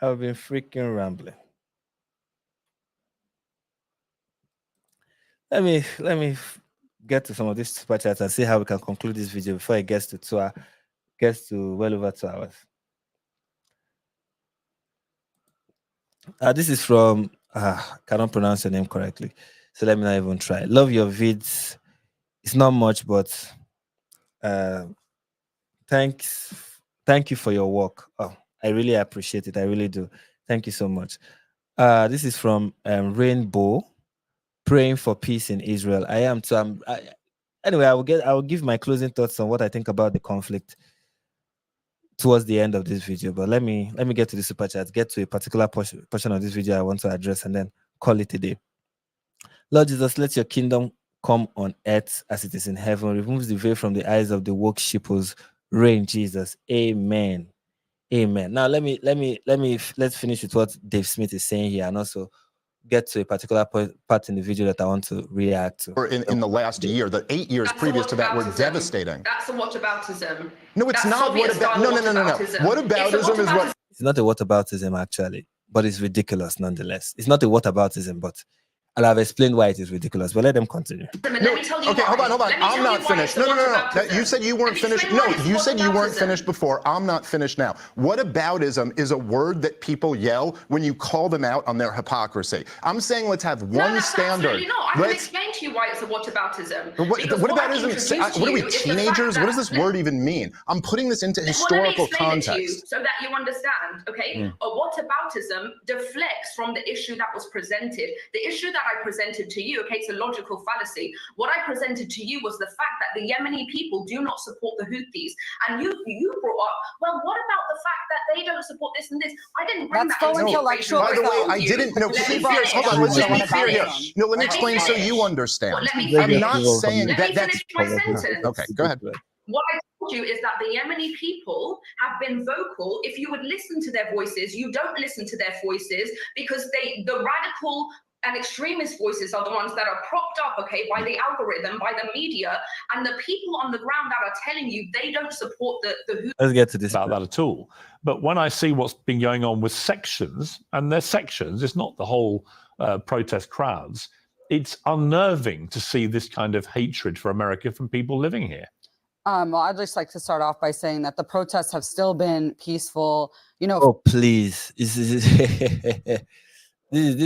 I've been freaking rambling. Let me get to some of these super chats and see how we can conclude this video before it gets to well over 2 hours. This is from cannot pronounce your name correctly, so let me not even try. Love your vids. It's not much, but thank you for your work. Oh, I really appreciate it. I really do. Thank you so much. This is from Rainbow, praying for peace in Israel. I am too. Anyway, I will give my closing thoughts on what I think about the conflict towards the end of this video. But let me get to the super chat, get to a particular portion of this video I want to address, and then call it a day. Lord Jesus, let your kingdom come on earth as it is in heaven. Removes the veil from the eyes of the woke shippers. Reign, Jesus. Amen. Amen. Now let's finish with what Dave Smith is saying here, and also get to a particular part in the video that I want to react to. In the last year, the 8 years previous to that were devastating. That's a whataboutism. No, it's not. What about? No. Whataboutism is what. It's not a whataboutism actually, but it's ridiculous nonetheless. It's not a whataboutism, but And I've explained why it is ridiculous, but let them continue. Let me tell you Okay, why. hold on. Let me I'm tell not you why finished. it's No. whataboutism. You said you weren't Let me finished. explain No, why it's you said you weren't whataboutism. finished before. I'm not finished now. Whataboutism is a word that people yell when you call them out on their hypocrisy. I'm saying let's have No, one that's standard. absolutely not. I can explain to you why it's a whataboutism. Because What I've about introduced what to are we, you is the fact teenagers? What does that- this word even mean? I'm putting this into Well, let me historical explain it to you context. so that you understand, okay? A whataboutism deflects from the issue that was presented. The issue that I presented to you, okay, it's a logical fallacy. What I presented to you was the fact that the Yemeni people do not support the Houthis. And you brought up, well, what about the fact that they don't support this and this? I didn't bring Let's that go into the intellectual. equation. By the way, I You- didn't. No, Let be me fair. finish. Hold on. Let's Let be me fair here. finish. No, let me Let me explain so finish. you understand. Let me I'm finish. not saying Let that me that's. finish my sentence. Okay, go ahead. What I told you is that the Yemeni people have been vocal. If you would listen to their voices, you don't listen to their voices because the radical and extremist voices are the ones that are propped up, okay, by the algorithm, by the media, and the people on the ground that are telling you they don't support the Let's get to this. about that at all. But when I see what's been going on with sections, and they're sections, it's not the whole protest crowds, it's unnerving to see this kind of hatred for America from people living here. Well, I'd just like to start off by saying that the protests have still been peaceful. You know, Oh, please. This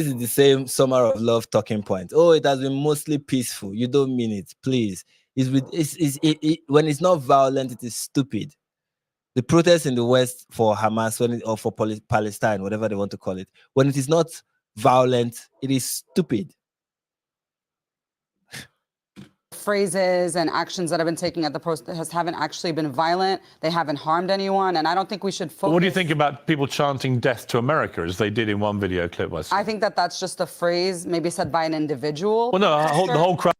is the same summer of love talking point. Oh, it has been mostly peaceful. You don't mean it, please. When it's not violent, it is stupid. The protests in the West for Hamas or for Palestine, whatever they want to call it, when it is not violent, it is stupid. phrases and actions that have been taken at the protest haven't actually been violent. They haven't harmed anyone, and I don't think we should focus. What do you think about people chanting "Death to America" as they did in one video clip? I think that that's just a phrase maybe said by an individual. Well, no, the whole crowd.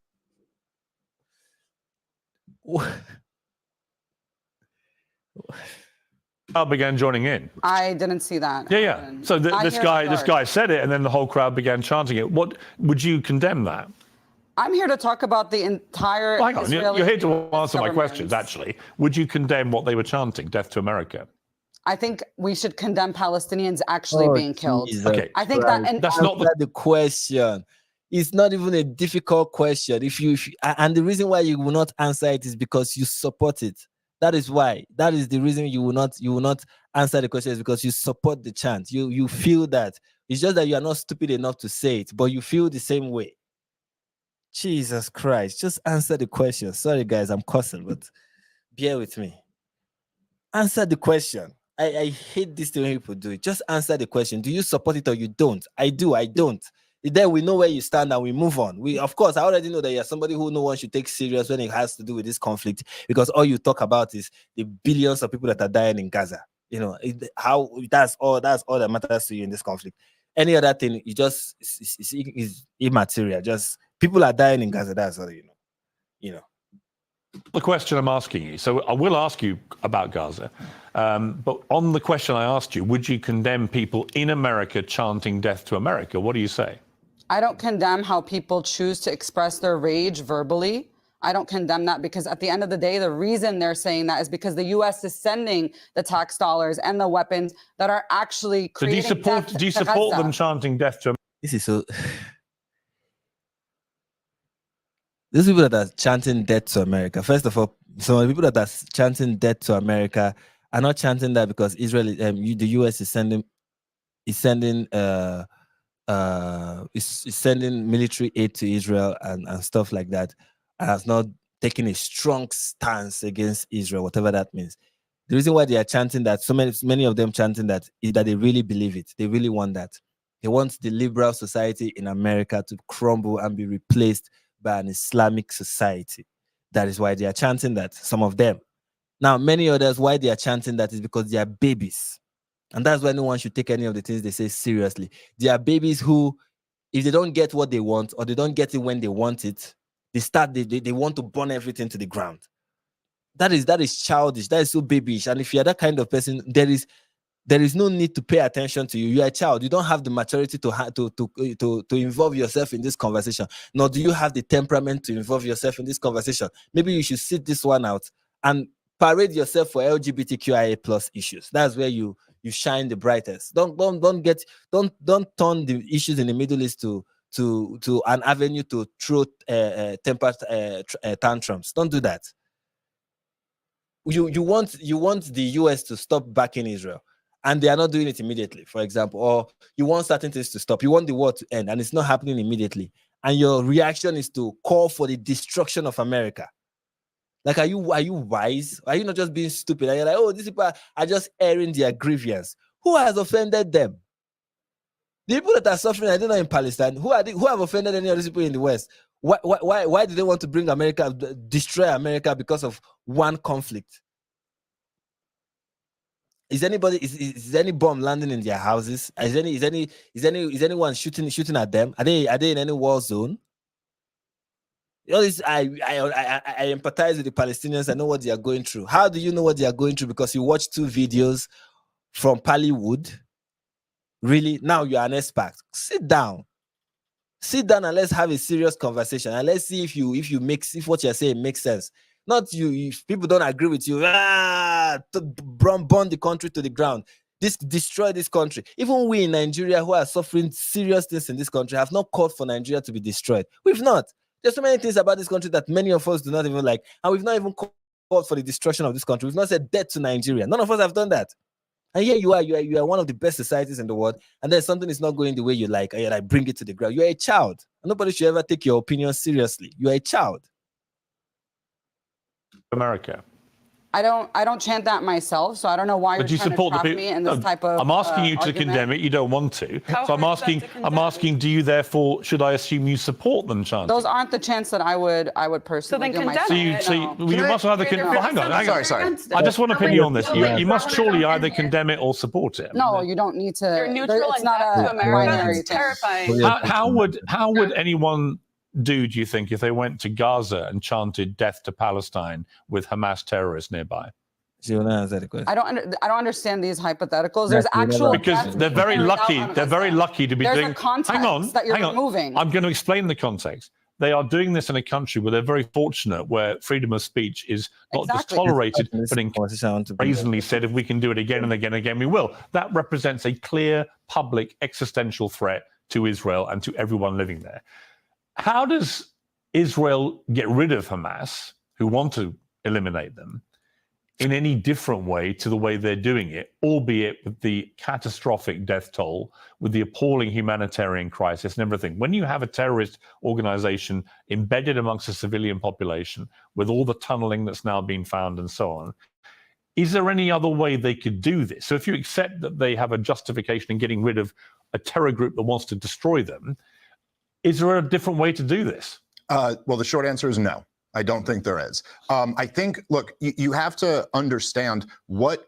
Began joining in. I didn't see that. Yeah. happen. So Not this here to guy start. said it, and then the whole crowd began chanting it. What would you condemn that? I'm here to talk about the entire. Well, hang on, Israeli you're here to answer my government. questions. Actually, would you condemn what they were chanting, "Death to America"? I think we should condemn Palestinians actually being killed. Jesus Okay. I think that, and That's not the question. It's not even a difficult question. And the reason why you will not answer it is because you support it. That is why. That is the reason you will not answer the question, is because you support the chant. You feel that. It's just that you are not stupid enough to say it, but you feel the same way. Jesus Christ. Just answer the question. Sorry, guys, I'm cussing, but bear with me. Answer the question. I hate this thing when people do it. Just answer the question. Do you support it or you don't? I do. I don't. Then we know where you stand and we move on. Of course, I already know that you're somebody who no one should take serious when it has to do with this conflict, because all you talk about is the billions of people that are dying in Gaza. You know, that's all that matters to you in this conflict. Any other thing, you just is immaterial. Just people are dying in Gaza. That's all you know. The question I'm asking you. So I will ask you about Gaza, but on the question I asked you, would you condemn people in America chanting "Death to America"? What do you say? I don't condemn how people choose to express their rage verbally. I don't condemn that, because at the end of the day, the reason they're saying that is because the U.S. is sending the tax dollars and the weapons that are actually So do you support them chanting "Death to"? This is so. These people that are chanting "Death to America," first of all, some of the people that are chanting "Death to America" are not chanting that because Israel, the U.S. is sending military aid to Israel and stuff like that, and has not taken a strong stance against Israel, whatever that means. The reason why they are chanting that, so many of them chanting that, is that they really believe it. They really want that. They want the liberal society in America to crumble and be replaced by an Islamic society. That is why they are chanting that, some of them. Now, many others, why they are chanting that is because they are babies. And that's why no one should take any of the things they say seriously. They are babies who, if they don't get what they want, or they don't get it when they want it, they want to burn everything to the ground. That is childish. That is so babyish. And if you're that kind of person, there is no need to pay attention to you. You're a child. You don't have the maturity to involve yourself in this conversation. Nor do you have the temperament to involve yourself in this conversation. Maybe you should sit this one out and parade yourself for LGBTQIA plus issues. That's where you shine the brightest. Don't turn the issues in the Middle East to to an avenue to throw temper tantrums. Don't do that. You want the US to stop backing Israel, and they are not doing it immediately, for example, or you want certain things to stop. You want the war to end, and it's not happening immediately. And your reaction is to call for the destruction of America. Like, are you wise? Are you not just being stupid? And you're like, oh, these people are just airing their grievance. Who has offended them? The people that are suffering, I don't know, in Palestine, who have offended any of these people in the West? Why do they want to bring America, destroy America because of one conflict? Is any bomb landing in their houses? Is anyone shooting at them? Are they in any war zone? You know, I empathize with the Palestinians. I know what they are going through. How do you know what they are going through? Because you watched 2 videos from Pallywood. Really? Now you are an expert. Sit down and let's have a serious conversation, and let's see if what you're saying makes sense. Not you. If people don't agree with you, burn the country to the ground. Destroy this country. Even we in Nigeria, who are suffering serious things in this country, have not called for Nigeria to be destroyed. We've not. There's so many things about this country that many of us do not even like, and we've not even called for the destruction of this country. We've not said death to Nigeria. None of us have done that. And here you are one of the best societies in the world, and then something is not going the way you like, and you're like, bring it to the ground. You're a child. Nobody should ever take your opinion seriously. You're a child. America. I don't chant that myself, so I don't know why But you're you trying support to the trap me in this type of I'm asking you to argument. condemn it. You don't want to. How So I'm hard is that asking. to I'm condemn? asking. Do you therefore? Should I assume you support them chanting? Those aren't the chants that I would personally do condemn myself. it. So you must either condemn. No. Hang on. Sorry. I just want an opinion on this. Wait, You must wait, surely wait. either condemn it or support it. No, you don't need to. You're neutral It's and not death a to America. binary That's thing. terrifying. How would anyone do you think, if they went to Gaza and chanted "Death to Palestine" with Hamas terrorists nearby? She will not answer the question. I don't understand these hypotheticals. There's Yes, actual Because death they're very carried out lucky. on They're very Gaza. lucky to be There's doing. a context Hang on, that you're hang on. removing. I'm going to explain the context. They are doing this in a country where they're very fortunate, where freedom of speech is not just Exactly. tolerated, This but conversation I want to bring up. brazenly said, if we can do it again and again and again, we will. That represents a clear public existential threat to Israel and to everyone living there. How does Israel get rid of Hamas, who want to eliminate them, in any different way to the way they're doing it, albeit with the catastrophic death toll, with the appalling humanitarian crisis and everything? When you have a terrorist organization embedded amongst the civilian population, with all the tunneling that's now been found and so on, is there any other way they could do this? So if you accept that they have a justification in getting rid of a terror group that wants to destroy them, is there a different way to do this? Well, the short answer is no. I don't think there is. I think, look, you have to understand what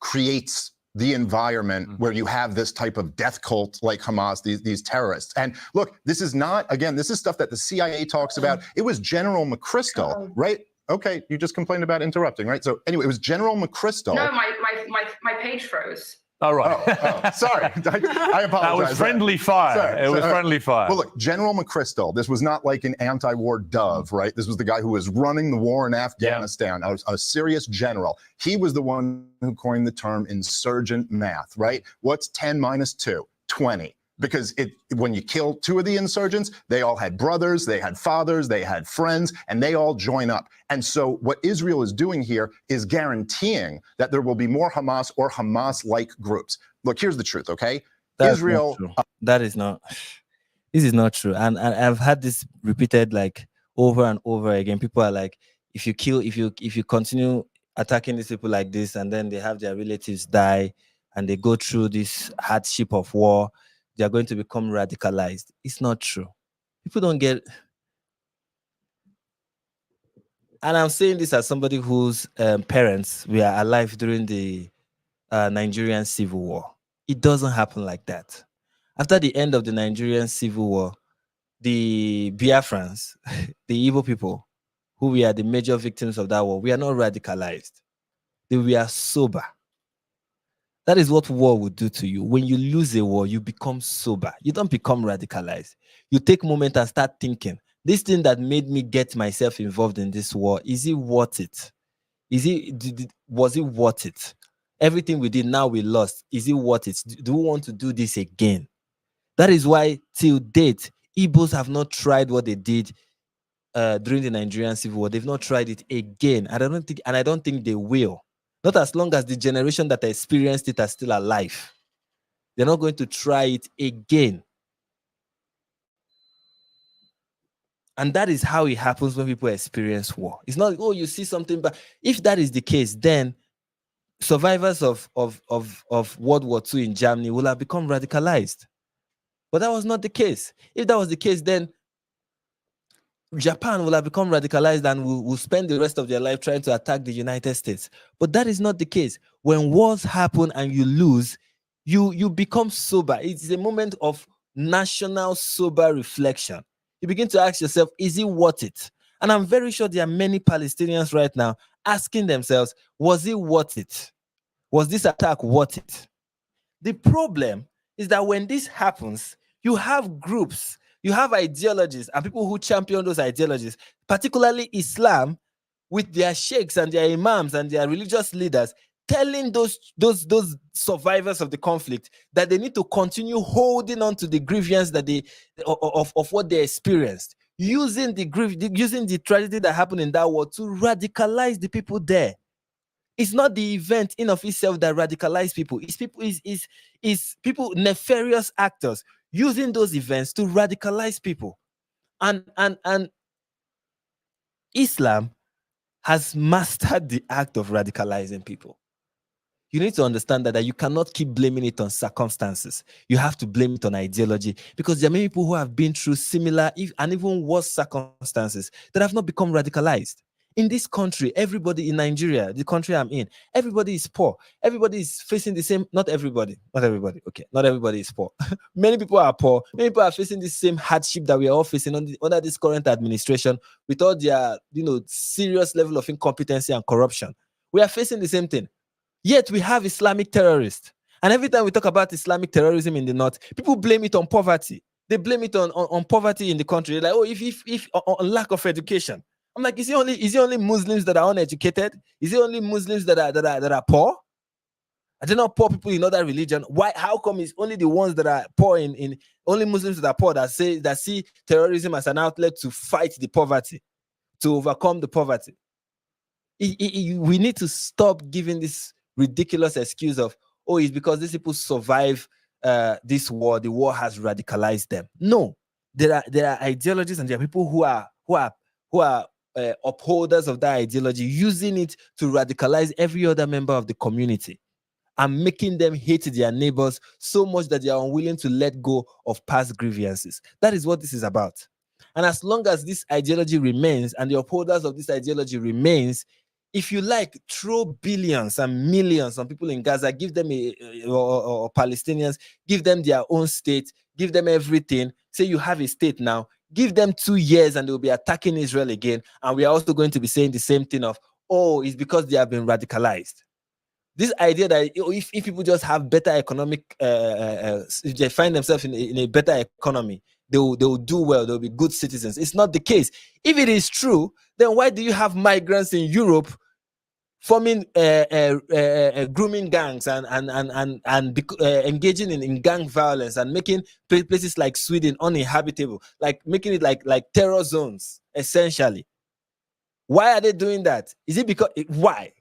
creates the environment where you have this type of death cult like Hamas, these terrorists. And look, this is not, again, this is stuff that the CIA talks about. It was General McChrystal, right? Okay, you just complained about interrupting, right? So anyway, it was General McChrystal. No, my page froze. All right. Sorry, I apologize. That was friendly fire. Sorry, It was sorry. friendly fire. Well, look, General McChrystal, this was not like an anti-war dove, right? This was the guy who was running the war in Afghanistan, a serious general. He was the one who coined the term insurgent math, right? What's 10 minus 2? 20. Because when you kill 2 of the insurgents, they all had brothers, they had fathers, they had friends, and they all join up. And so what Israel is doing here is guaranteeing that there will be more Hamas or Hamas-like groups. Look, here's the truth, okay? That's Israel. not true. That is not. This is not true. And I've had this repeated like over and over again. People are like, if you continue attacking these people like this, and then they have their relatives die, and they go through this hardship of war, they are going to become radicalized. It's not true. People don't get. And I'm saying this as somebody whose parents were alive during the Nigerian Civil War. It doesn't happen like that. After the end of the Nigerian Civil War, the Biafrans, the Igbo people, who were the major victims of that war, we are not radicalized. We are sober. That is what war will do to you. When you lose a war, you become sober. You don't become radicalized. You take a moment and start thinking, this thing that made me get myself involved in this war, is it worth it? Was it worth it? Everything we did, now we lost. Is it worth it? Do we want to do this again? That is why, till date, Igbos have not tried what they did during the Nigerian Civil War. They've not tried it again. I don't think they will. Not as long as the generation that experienced it are still alive. They're not going to try it again. And that is how it happens when people experience war. It's not, oh, you see something, but if that is the case, then survivors of World War II in Germany will have become radicalized. But that was not the case. If that was the case, then Japan will have become radicalized and will spend the rest of their life trying to attack the United States. But that is not the case. When wars happen and you lose, you become sober. It's a moment of national sober reflection. You begin to ask yourself, is it worth it? And I'm very sure there are many Palestinians right now asking themselves, was it worth it? Was this attack worth it? The problem is that when this happens, you have groups, you have ideologies and people who champion those ideologies, particularly Islam, with their sheikhs and their imams and their religious leaders, telling those survivors of the conflict that they need to continue holding on to the grievance that of what they experienced, using the tragedy that happened in that war to radicalize the people there. It's not the event in of itself that radicalize people. It's people, nefarious actors using those events to radicalize people. And Islam has mastered the act of radicalizing people. You need to understand that you cannot keep blaming it on circumstances. You have to blame it on ideology, because there are many people who have been through similar and even worse circumstances that have not become radicalized. In this country, everybody in Nigeria, the country I'm in, everybody is poor. Everybody is facing the same, not everybody, okay, not everybody is poor. Many people are poor. Many people are facing the same hardship that we are all facing under this current administration, with all their, serious level of incompetency and corruption. We are facing the same thing. Yet we have Islamic terrorists. And every time we talk about Islamic terrorism in the north, people blame it on poverty. They blame it on poverty in the country. They're like, oh, if on lack of education. I'm like, is it only Muslims that are uneducated? Is it only Muslims that are poor? Are there not poor people in other religion? Why? How come it's only the ones that are poor in only Muslims that are poor that see terrorism as an outlet to fight the poverty, to overcome the poverty? We need to stop giving this ridiculous excuse of, oh, it's because these people survive this war. The war has radicalized them. No, there are ideologies, and there are people who are upholders of that ideology, using it to radicalize every other member of the community and making them hate their neighbors so much that they are unwilling to let go of past grievances. That is what this is about. And as long as this ideology remains and the upholders of this ideology remains, if you like, throw billions and millions on people in Gaza, give them or Palestinians, give them their own state, give them everything. Say you have a state now, give them 2 years and they'll be attacking Israel again. And we are also going to be saying the same thing of, oh, it's because they have been radicalized. This idea that if people just have better economic, if they find themselves in a better economy, they will do well, they'll be good citizens. It's not the case. If it is true, then why do you have migrants in Europe forming grooming gangs and engaging in gang violence and making places like Sweden uninhabitable, like making it like terror zones, essentially? Why are they doing that? Is it because why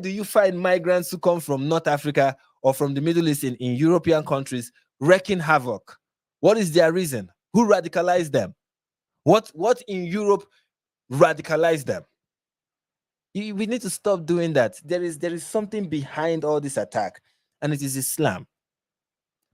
do you find migrants who come from North Africa or from the Middle East in European countries wreaking havoc? What is their reason? Who radicalized them? What in Europe radicalized them? We need to stop doing that. There is something behind all this attack, and it is Islam.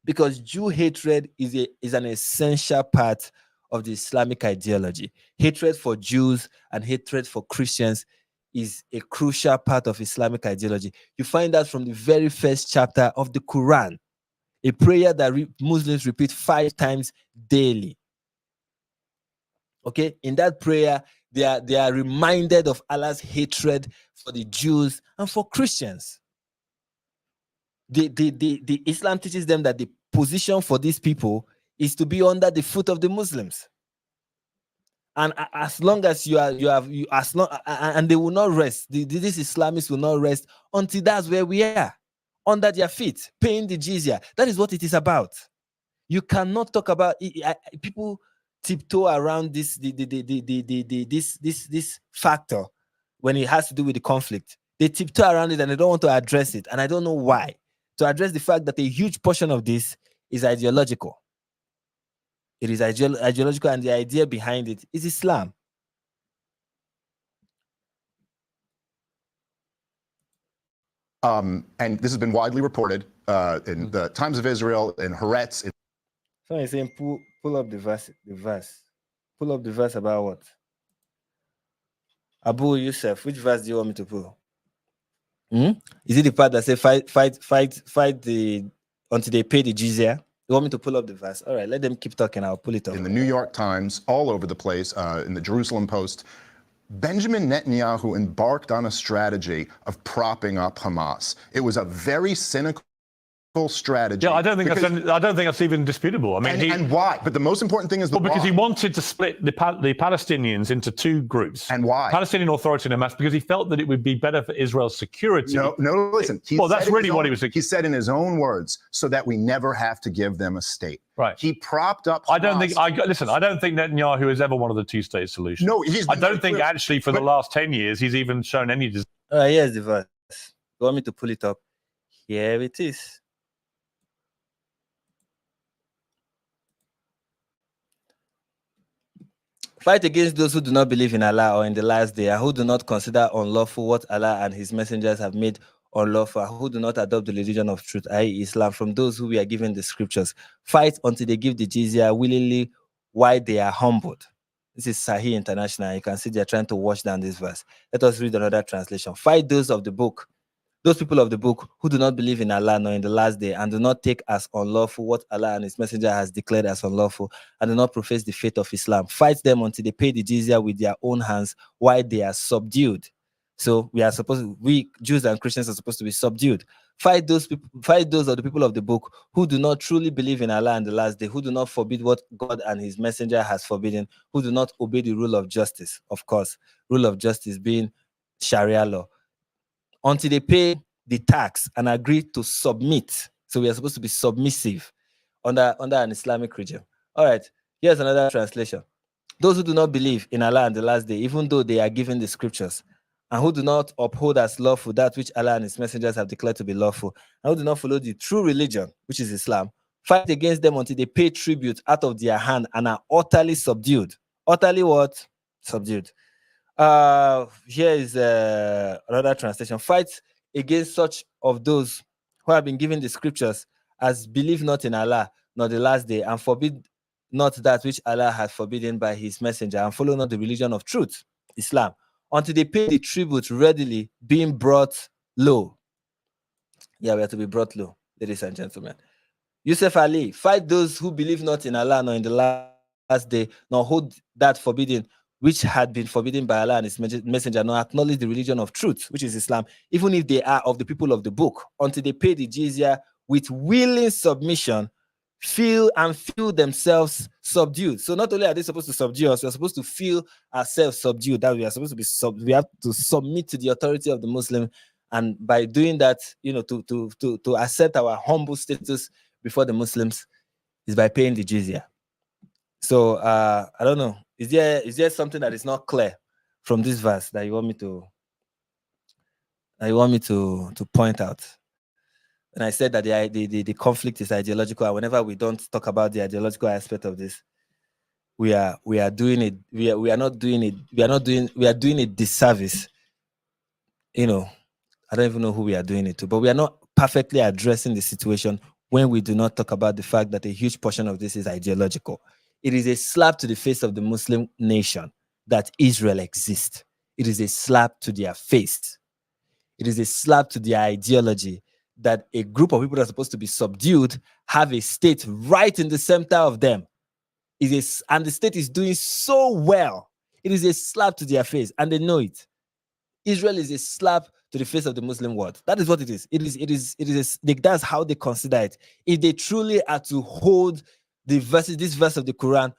Because Jew hatred is an essential part of the Islamic ideology. Hatred for Jews and hatred for Christians is a crucial part of Islamic ideology. You find that from the very first chapter of the Quran, a prayer that Muslims repeat 5 times daily. Okay, in that prayer, they are reminded of Allah's hatred for the Jews and for Christians. The Islam teaches them that the position for these people is to be under the foot of the Muslims, and as long as and they will not rest. These Islamists will not rest until that's where we are, under their feet, paying the jizya. That is what it is about. You cannot talk about people tiptoe around this this factor when it has to do with the conflict. They tiptoe around it and they don't want to address it, and I don't know why. To address the fact that a huge portion of this is ideological. It is ideological, and the idea behind it is Islam. And this has been widely reported in the Times of Israel, in Haaretz. So I'm saying pull up the verse. Pull up the verse about what? Abu Yusuf, which verse do you want me to pull? Is it the part that says fight the until they pay the jizya? You want me to pull up the verse? All right, let them keep talking. I'll pull it up. In the New York Times, all over the place, in the Jerusalem Post, Benjamin Netanyahu embarked on a strategy of propping up Hamas. It was a very cynical strategy. Yeah, I don't think that's even disputable. I mean, and why? But the most important thing is because he wanted to split the Palestinians into two groups. And why? Palestinian Authority and Hamas, because he felt that it would be better for Israel's security. No, listen. That's really what he was thinking. He said in his own words, so that we never have to give them a state. Right. He propped up Hamas. I don't think Netanyahu is ever one of the two-state solutions. No, I don't think actually for the last 10 years he's even shown any. Here's the verse. You want me to pull it up? Here it is. Fight against those who do not believe in Allah or in the last day, and who do not consider unlawful what Allah and his messengers have made unlawful, who do not adopt the religion of truth, i.e. Islam, from those who we are given the scriptures. Fight until they give the jizya willingly while they are humbled. This is Sahih International. You can see they're trying to wash down this verse. Let us read another translation. Fight those of the book, those people of the book who do not believe in Allah nor in the last day, and do not take as unlawful what Allah and his messenger has declared as unlawful, and do not profess the faith of Islam. Fight them until they pay the jizya with their own hands while they are subdued. So we Jews and Christians are supposed to be subdued. Fight those of the people of the book who do not truly believe in Allah and the last day, who do not forbid what God and his messenger has forbidden, who do not obey the rule of justice. Of course, rule of justice being Sharia law. Until they pay the tax and agree to submit. So we are supposed to be submissive under an Islamic regime. All right, here's another translation. Those who do not believe in Allah and the last day, even though they are given the scriptures, and who do not uphold as lawful that which Allah and his messengers have declared to be lawful, and who do not follow the true religion, which is Islam, fight against them until they pay tribute out of their hand and are utterly subdued. Utterly what? Subdued. Here is another translation. Fight against such of those who have been given the scriptures as believe not in Allah nor the last day, and forbid not that which Allah has forbidden by his messenger, and follow not the religion of truth, Islam, until they pay the tribute readily, being brought low. Yeah, we have to be brought low, ladies and gentlemen. Yusuf Ali, fight those who believe not in Allah nor in the last day, nor hold that forbidden which had been forbidden by Allah and his messenger, nor acknowledge the religion of truth, which is Islam, even if they are of the people of the book, until they pay the jizya with willing submission, feel themselves subdued. So not only are they supposed to subdue us, we are supposed to feel ourselves subdued. That we are supposed to be we have to submit to the authority of the Muslim, and by doing that, to accept our humble status before the Muslims is by paying the jizya. So I don't know. Is there something that is not clear from this verse that you want me to point out? And I said that the conflict is ideological, and whenever we don't talk about the ideological aspect of this, we are doing it. We are doing a disservice. I don't even know who we are doing it to, but we are not perfectly addressing the situation when we do not talk about the fact that a huge portion of this is ideological. It is a slap to the face of the Muslim nation that Israel exists. It is a slap to their face. It is a slap to their ideology that a group of people that are supposed to be subdued have a state right in the center of them. And the state is doing so well. It is a slap to their face, and they know it. Israel is a slap to the face of the Muslim world. That is what it is. That's how they consider it. If they truly are to hold this verse of the Quran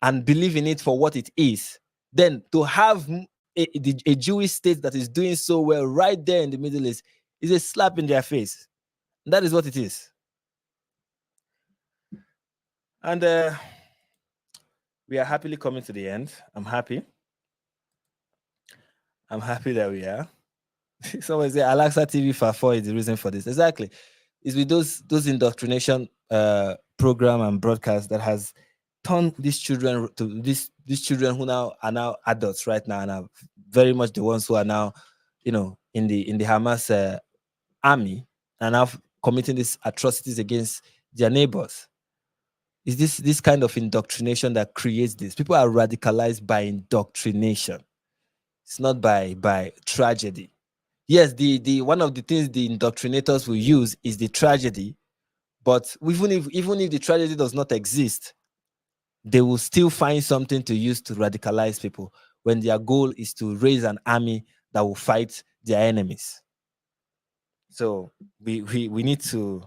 and believe in it for what it is, then to have a Jewish state that is doing so well right there in the Middle East is a slap in their face. And that is what it is. And we are happily coming to the end. I'm happy. I'm happy that we are. Someone say Alexa TV for 4 is the reason for this. Exactly. It's with those indoctrination program and broadcast that has turned these children to these children who now are now adults right now and are very much the ones who are now, in the Hamas army and now committing these atrocities against their neighbors. Is this kind of indoctrination that creates this? People are radicalized by indoctrination. It's not by tragedy. Yes, the one of the things the indoctrinators will use is the tragedy, but even if the tragedy does not exist, they will still find something to use to radicalize people when their goal is to raise an army that will fight their enemies. So we need to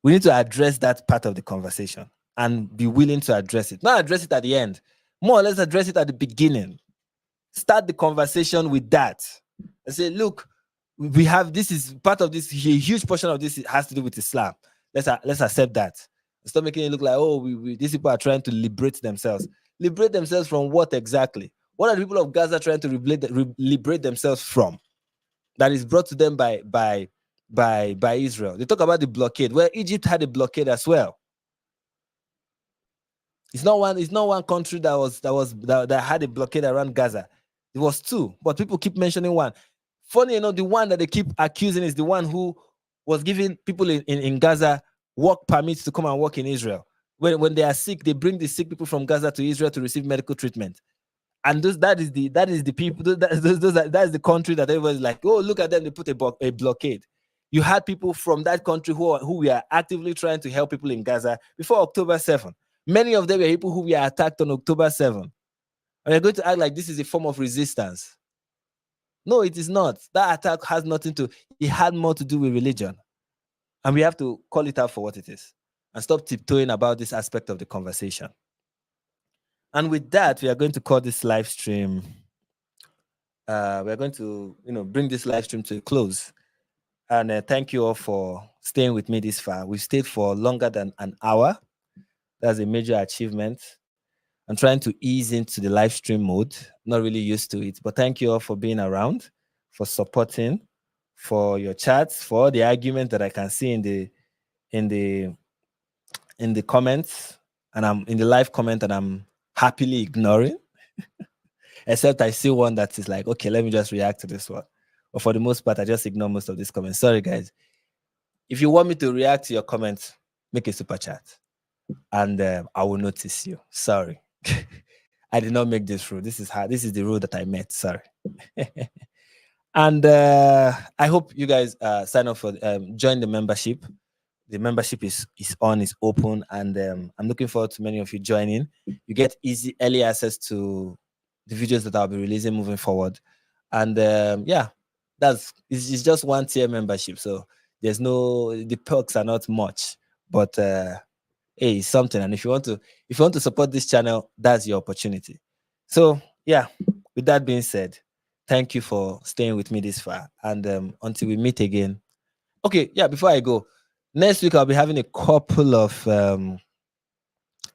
address that part of the conversation and be willing to address it. Not address it at the end, more or less address it at the beginning. Start the conversation with that. And say, look, we have, this is part of this, a huge portion of this has to do with Islam. Let's accept that. Stop making it look like, oh, these people are trying to liberate themselves. Liberate themselves from what exactly? What are the people of Gaza trying to liberate themselves from? That is brought to them by Israel. They talk about the blockade. Well, Egypt had a blockade as well. It's not one country that had a blockade around Gaza. It was two, but people keep mentioning one. Funny enough, the one that they keep accusing is the one who was giving people in Gaza work permits to come and work in Israel. When they are sick, they bring the sick people from Gaza to Israel to receive medical treatment. And that is the people, that is the country that everybody's like, oh, look at them, they put a blockade. You had people from that country who we are actively trying to help people in Gaza before October 7. Many of them were people who were attacked on October 7. And we're going to act like this is a form of resistance. No, it is not. That attack has nothing to, it had more to do with religion. And we have to call it out for what it is and stop tiptoeing about this aspect of the conversation. And with that, we are going to call this live stream. We're going to, bring this live stream to a close. And thank you all for staying with me this far. We've stayed for longer than an hour. That's a major achievement. I'm trying to ease into the live stream mode. Not really used to it, but thank you all for being around, for supporting, for your chats, for all the argument that I can see in the comments, and I'm in the live comment, and I'm happily ignoring. Except I see one that is like, okay, let me just react to this one. But for the most part, I just ignore most of these comments. Sorry, guys. If you want me to react to your comments, make a super chat, and I will notice you. Sorry. I did not make this rule. This is the rule that I met. Sorry. And I hope you guys sign up for join the membership. The membership is open, and I'm looking forward to many of you joining. You get easy early access to the videos that I'll be releasing moving forward. And it's just 1 tier membership, so the perks are not much, but hey, it's something. And if you want to support this channel, that's your opportunity. So yeah, with that being said, thank you for staying with me this far, and until we meet again. Okay, yeah, before I go, next week I'll be having a couple of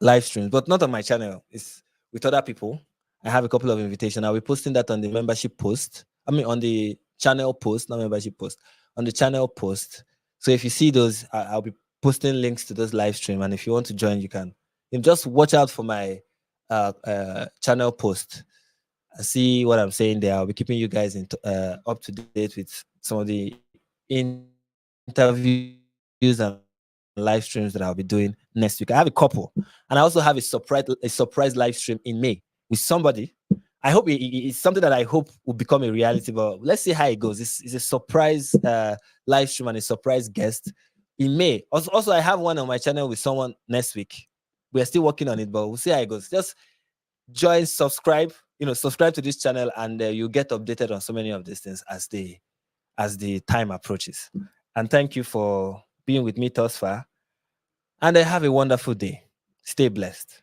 live streams, but not on my channel. It's with other people. I have a couple of invitations. I'll be posting that on the membership post. On the channel post, not membership post, on the channel post. So if you see those, I'll be posting links to those live stream. And if you want to join, you can. Just watch out for my channel post. See what I'm saying there. I'll be keeping you guys up to date with some of the interviews and live streams that I'll be doing next week. I have a couple, and I also have a surprise live stream in May with somebody. I hope it's something that I hope will become a reality, but let's see how it goes. It's a surprise live stream and a surprise guest in May. Also, I have one on my channel with someone next week. We are still working on it, but we'll see how it goes. Just join, subscribe to this channel, and you'll get updated on so many of these things as the time approaches. And thank you for being with me thus far. And have a wonderful day. Stay blessed.